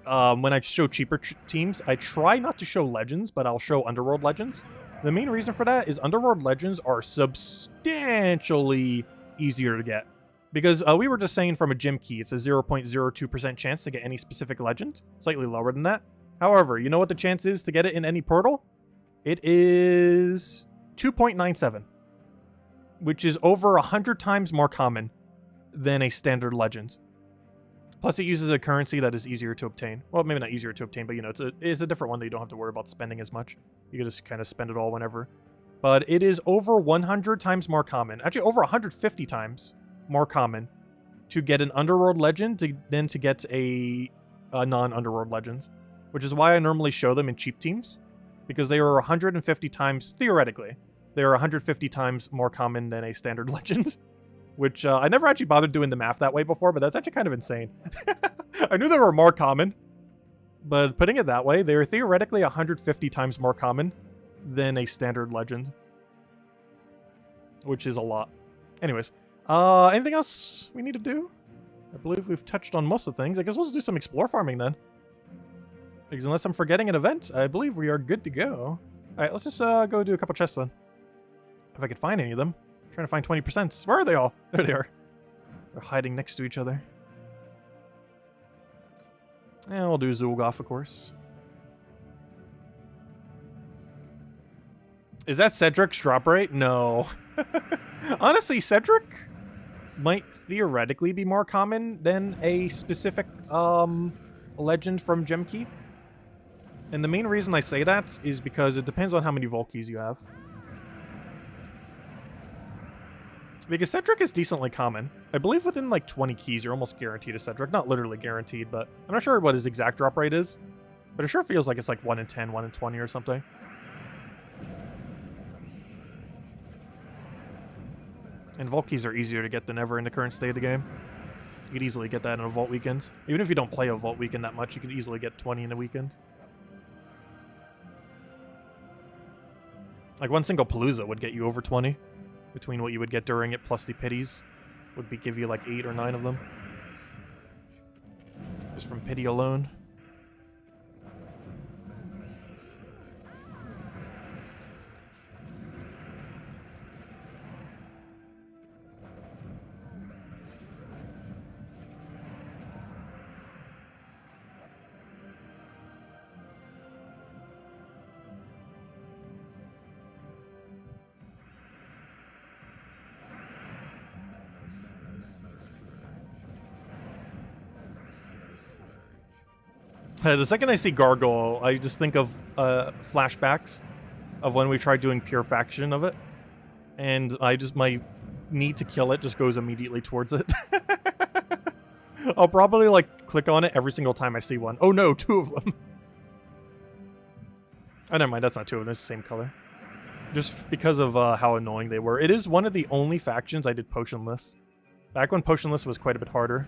when I show cheaper teams, I try not to show legends, but I'll show Underworld legends. The main reason for that is Underworld legends are substantially easier to get. Because we were just saying from a gym key, it's a 0.02% chance to get any specific legend. Slightly lower than that. However, you know what the chance is to get it in any portal? It is 2.97. Which is over 100 times more common than a standard legend. Plus, it uses a currency that is easier to obtain. Well, maybe not easier to obtain, but, you know, it's a different one that you don't have to worry about spending as much. You can just kind of spend it all whenever. But it is over 100 times more common. Actually, over 150 times more common to get an Underworld Legend than to get a non-Underworld Legends. Which is why I normally show them in cheap teams. Because they are 150 times, theoretically, they are 150 times more common than a standard Legend. Which, I never actually bothered doing the math that way before, but that's actually kind of insane. I knew they were more common, but putting it that way, they are theoretically 150 times more common than a standard Legend. Which is a lot. Anyways, anything else we need to do? I believe we've touched on most of the things. I guess we'll just do some explore farming then. Because unless I'm forgetting an event, I believe we are good to go. Alright, let's just go do a couple chests then. If I could find any of them. Trying to find 20%. Where are they all? There they are. They're hiding next to each other. And we'll do Zulgoff, of course. Is that Cedric's drop rate? No. Honestly, Cedric might theoretically be more common than a specific legend from Gem Key. And the main reason I say that is because it depends on how many Vault Keys you have. Because Cedric is decently common. I believe within like 20 keys, you're almost guaranteed a Cedric. Not literally guaranteed, but I'm not sure what his exact drop rate is. But it sure feels like it's like 1 in 10, 1 in 20 or something. And Vault Keys are easier to get than ever in the current state of the game. You could easily get that in a Vault weekend. Even if you don't play a Vault weekend that much, you could easily get 20 in a weekend. Like one single Palooza would get you over 20. Between what you would get during it plus the pities would give you like 8 or 9 of them. Just from pity alone. The second I see Gargoyle, I just think of flashbacks of when we tried doing pure faction of it. And my need to kill it just goes immediately towards it. I'll probably like click on it every single time I see one. Oh no, 2 of them. Oh, never mind, that's not 2 of them, it's the same color. Just because of how annoying they were. It is one of the only factions I did potionless. Back when potionless was quite a bit harder.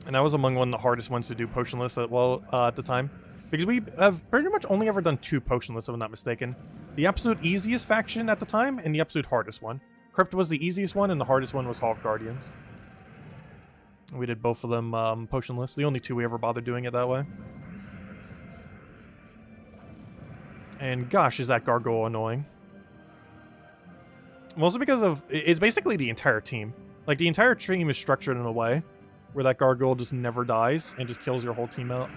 And I was among one of the hardest ones to do potionless at the time. Because we have pretty much only ever done 2 potionless, if I'm not mistaken. The absolute easiest faction at the time, and the absolute hardest one. Crypt was the easiest one, and the hardest one was Hall of Guardians. We did both of them potionless. The only 2 we ever bothered doing it that way. And gosh, is that Gargoyle annoying. Mostly because of... It's basically the entire team. Like, the entire team is structured in a way where that Gargoyle just never dies and just kills your whole team out.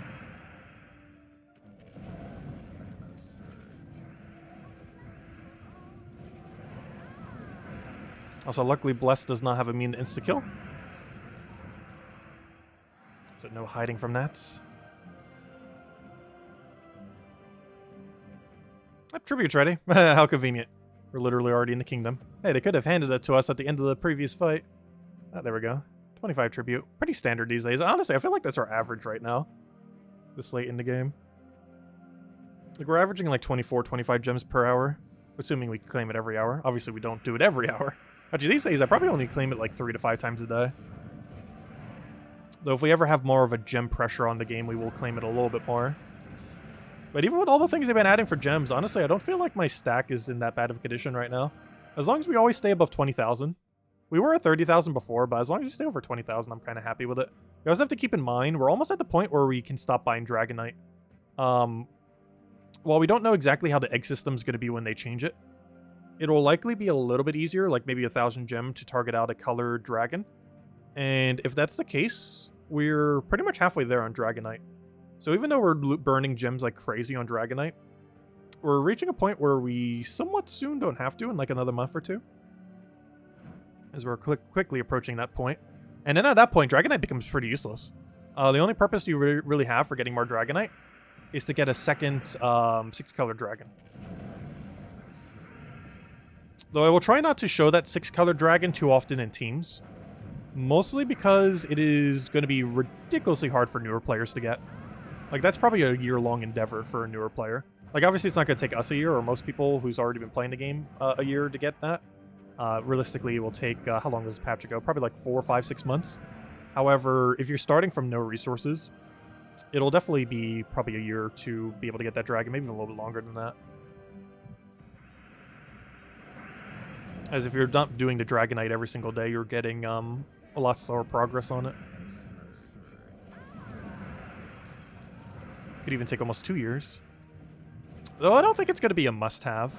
Also, luckily, Bless does not have a mean insta-kill. So no hiding from that. Tribute's ready. How convenient. We're literally already in the kingdom. Hey, they could have handed it to us at the end of the previous fight. Oh, there we go. 25 tribute. Pretty standard these days. Honestly, I feel like that's our average right now. This late in the game. Like, we're averaging like 24, 25 gems per hour. Assuming we claim it every hour. Obviously, we don't do it every hour. Actually, these days, I probably only claim it like 3 to 5 times a day. Though if we ever have more of a gem pressure on the game, we will claim it a little bit more. But even with all the things they've been adding for gems, honestly, I don't feel like my stack is in that bad of a condition right now. As long as we always stay above 20,000. We were at 30,000 before, but as long as you stay over 20,000, I'm kind of happy with it. You also have to keep in mind, we're almost at the point where we can stop buying Dragonite. While we don't know exactly how the egg system is going to be when they change it, it'll likely be a little bit easier, like maybe 1,000 gem to target out a colored dragon. And if that's the case, we're pretty much halfway there on Dragonite. So even though we're burning gems like crazy on Dragonite, we're reaching a point where we somewhat soon don't have to in like another month or 2. as we're quickly approaching that point. And then at that point, Dragonite becomes pretty useless. The only purpose you really have for getting more Dragonite is to get a second 6-color dragon. Though I will try not to show that 6-color dragon too often in teams. Mostly because it is going to be ridiculously hard for newer players to get. Like, that's probably a year-long endeavor for a newer player. Like, obviously it's not going to take us a year, or most people who's already been playing the game a year to get that. Realistically, it will take, how long does the patch ago? Probably like 4, 5, 6 months. However, if you're starting from no resources, it'll definitely be probably a year to be able to get that dragon, maybe even a little bit longer than that. As if you're not doing the Dragonite every single day, you're getting a lot slower progress on it. Could even take almost 2 years. Though I don't think it's going to be a must-have.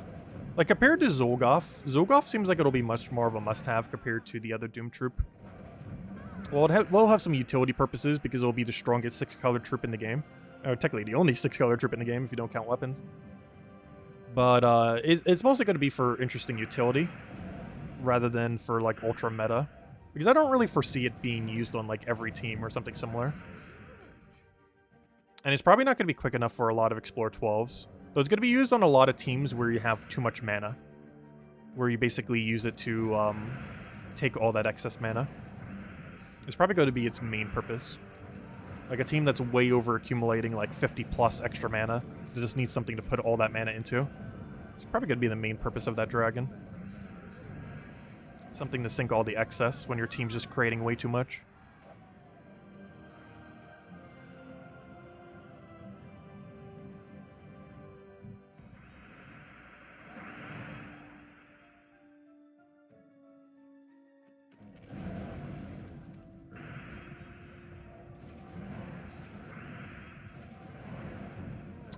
Like, compared to Zolgoth seems like it'll be much more of a must-have compared to the other Doom Troop. Well, we'll have some utility purposes because it'll be the strongest 6-color troop in the game. Or technically the only 6-color troop in the game if you don't count weapons. But it's mostly going to be for interesting utility rather than for, like, ultra meta. Because I don't really foresee it being used on, like, every team or something similar. And it's probably not going to be quick enough for a lot of Explore 12s. Though it's going to be used on a lot of teams where you have too much mana. Where you basically use it to take all that excess mana. It's probably going to be its main purpose. Like a team that's way over accumulating like 50 plus extra mana. That just needs something to put all that mana into. It's probably going to be the main purpose of that dragon. Something to sink all the excess when your team's just creating way too much.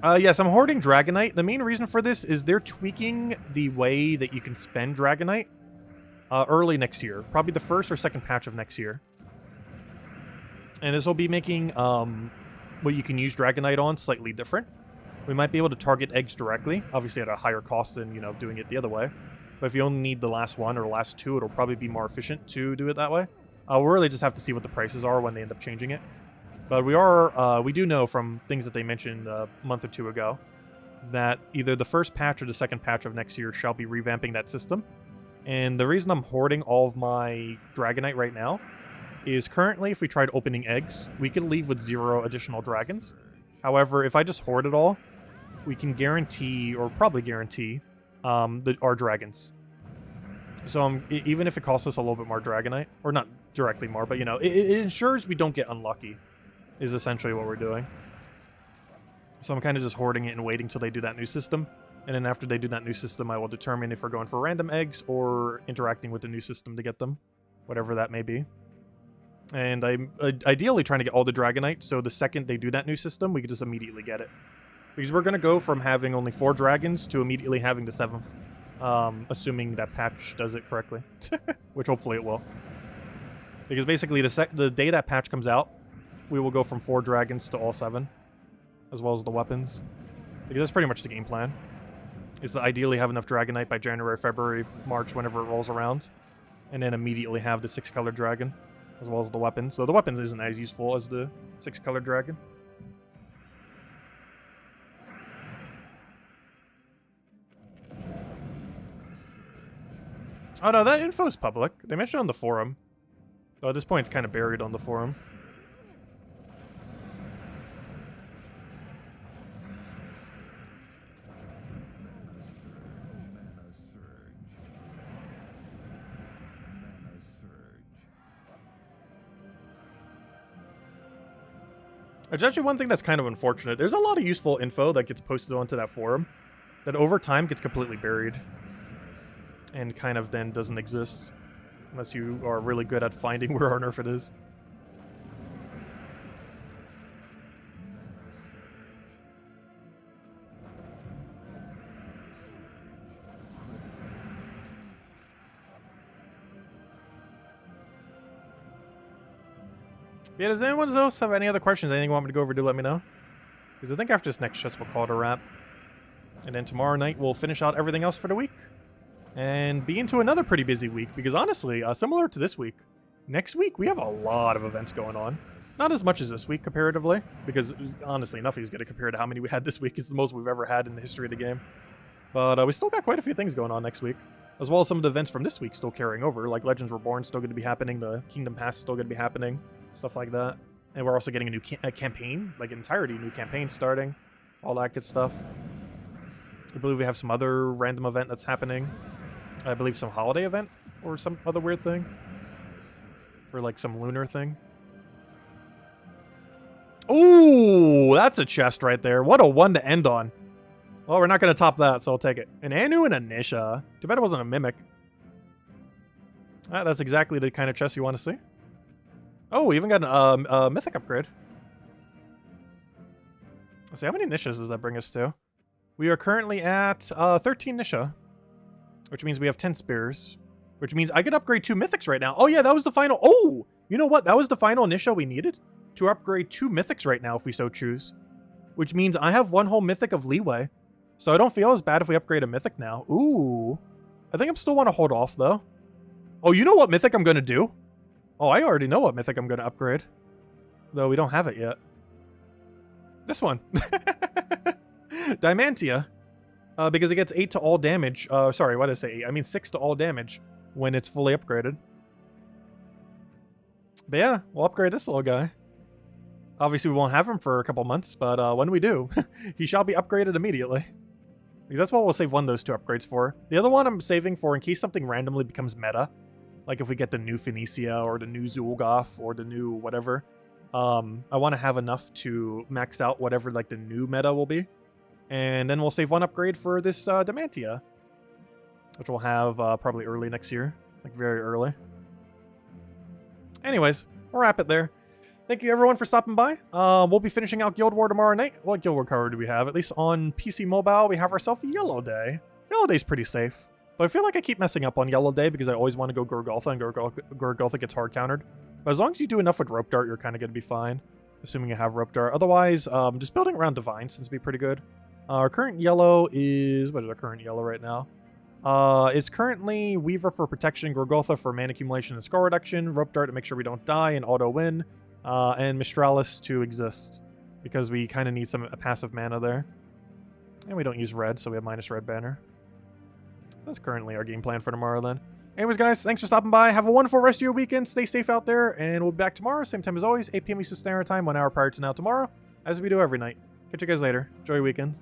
Yes, I'm hoarding Dragonite. The main reason for this is they're tweaking the way that you can spend Dragonite early next year. Probably the first or second patch of next year. And this will be making what you can use Dragonite on slightly different. We might be able to target eggs directly, obviously at a higher cost than, you know, doing it the other way. But if you only need the last one or the last two, it'll probably be more efficient to do it that way. We'll really just have to see what the prices are when they end up changing it. But we do know from things that they mentioned a month or two ago that either the first patch or the second patch of next year shall be revamping that system. And the reason I'm hoarding all of my Dragonite right now is currently if we tried opening eggs, we could leave with 0 additional dragons. However, if I just hoard it all, we can guarantee, or probably guarantee, our dragons. So even if it costs us a little bit more Dragonite, or not directly more, but you know, it ensures we don't get unlucky. Is essentially what we're doing. So I'm kind of just hoarding it and waiting till they do that new system. And then after they do that new system, I will determine if we're going for random eggs or interacting with the new system to get them. Whatever that may be. And I'm ideally trying to get all the Dragonite, so the second they do that new system, we can just immediately get it. Because we're going to go from having only 4 dragons to immediately having the 7th. Assuming that patch does it correctly. Which hopefully it will. Because basically the day that patch comes out, we will go from 4 dragons to all 7, as well as the weapons. Because that's pretty much the game plan. Is to ideally have enough Dragonite by January, February, March, whenever it rolls around. And then immediately have the 6-color dragon, as well as the weapons. So the weapons isn't as useful as the 6-color dragon. Oh no, that info is public. They mentioned it on the forum. So at this point it's kind of buried on the forum. It's actually one thing that's kind of unfortunate. There's a lot of useful info that gets posted onto that forum that over time gets completely buried and kind of then doesn't exist unless you are really good at finding where Arnifix is. Yeah, does anyone else have any other questions? Anything you want me to go over, do let me know. Because I think after this next chest we'll call it a wrap. And then tomorrow night we'll finish out everything else for the week. and be into another pretty busy week, because honestly, similar to this week, next week we have a lot of events going on. Not as much as this week comparatively, because honestly, nothing's going to compare to how many we had this week. It's the most we've ever had in the history of the game. But we still got quite a few things going on next week, as well as some of the events from this week still carrying over, like Legends Reborn still going to be happening, the Kingdom Pass is still going to be happening, stuff like that. And we're also getting a new campaign, like entirety new campaign starting, all that good stuff. I believe we have some other random event that's happening. I believe some holiday event or some other weird thing. For like some lunar thing. Ooh, that's a chest right there. What a one to end on. Well, we're not going to top that, so I'll take it. An Anu and a Nisha. Too bad it wasn't a Mimic. That's exactly the kind of chest you want to see. Oh, we even got a Mythic upgrade. Let's see, how many Nishas does that bring us to? We are currently at 13 Nisha, which means we have 10 Spears, which means I could upgrade 2 Mythics right now. Oh yeah, that was the final... Oh! You know what? That was the final Nisha we needed to upgrade 2 Mythics right now if we so choose, which means I have 1 whole Mythic of leeway. So I don't feel as bad if we upgrade a Mythic now. Ooh. I think I still want to hold off, though. Oh, you know what Mythic I'm going to do? Oh, I already know what Mythic I'm going to upgrade. Though we don't have it yet. This one. Diamantia. Because it gets 8 to all damage. Sorry, why did I say 8? I mean 6 to all damage when it's fully upgraded. But yeah, we'll upgrade this little guy. Obviously, we won't have him for a couple months, but when we do, he shall be upgraded immediately. Because that's what we'll save one of those 2 upgrades for. The other one I'm saving for in case something randomly becomes meta. Like if we get the new Phoenicia or the new Zulgoth or the new whatever. I want to have enough to max out whatever like the new meta will be. And then we'll save 1 upgrade for this Diamantia. Which we'll have probably early next year. Like very early. Anyways, we'll wrap it there. Thank you everyone for stopping by. We'll be finishing out Guild War tomorrow night. What Guild War cover do we have? At least on PC Mobile, we have ourselves Yellow Day. Yellow Day's pretty safe. But I feel like I keep messing up on Yellow Day because I always want to go Gorgultha, and Gorgultha gets hard countered. But as long as you do enough with Rope Dart, you're kind of going to be fine. Assuming you have Rope Dart. Otherwise, just building around Divine seems to be pretty good. Our current yellow is... What is our current yellow right now? It's currently Weaver for protection, Gorgultha for mana accumulation and score reduction, Rope Dart to make sure we don't die and auto win, and Mistralis to exist because we kind of need some passive mana there. And we don't use red, so we have minus red banner. That's currently our game plan for tomorrow then. Anyways, guys, thanks for stopping by. Have a wonderful rest of your weekend. Stay safe out there, and we'll be back tomorrow, same time as always, 8 p.m. Eastern Standard Time, 1 hour prior to now tomorrow, as we do every night. Catch you guys later. Enjoy your weekend.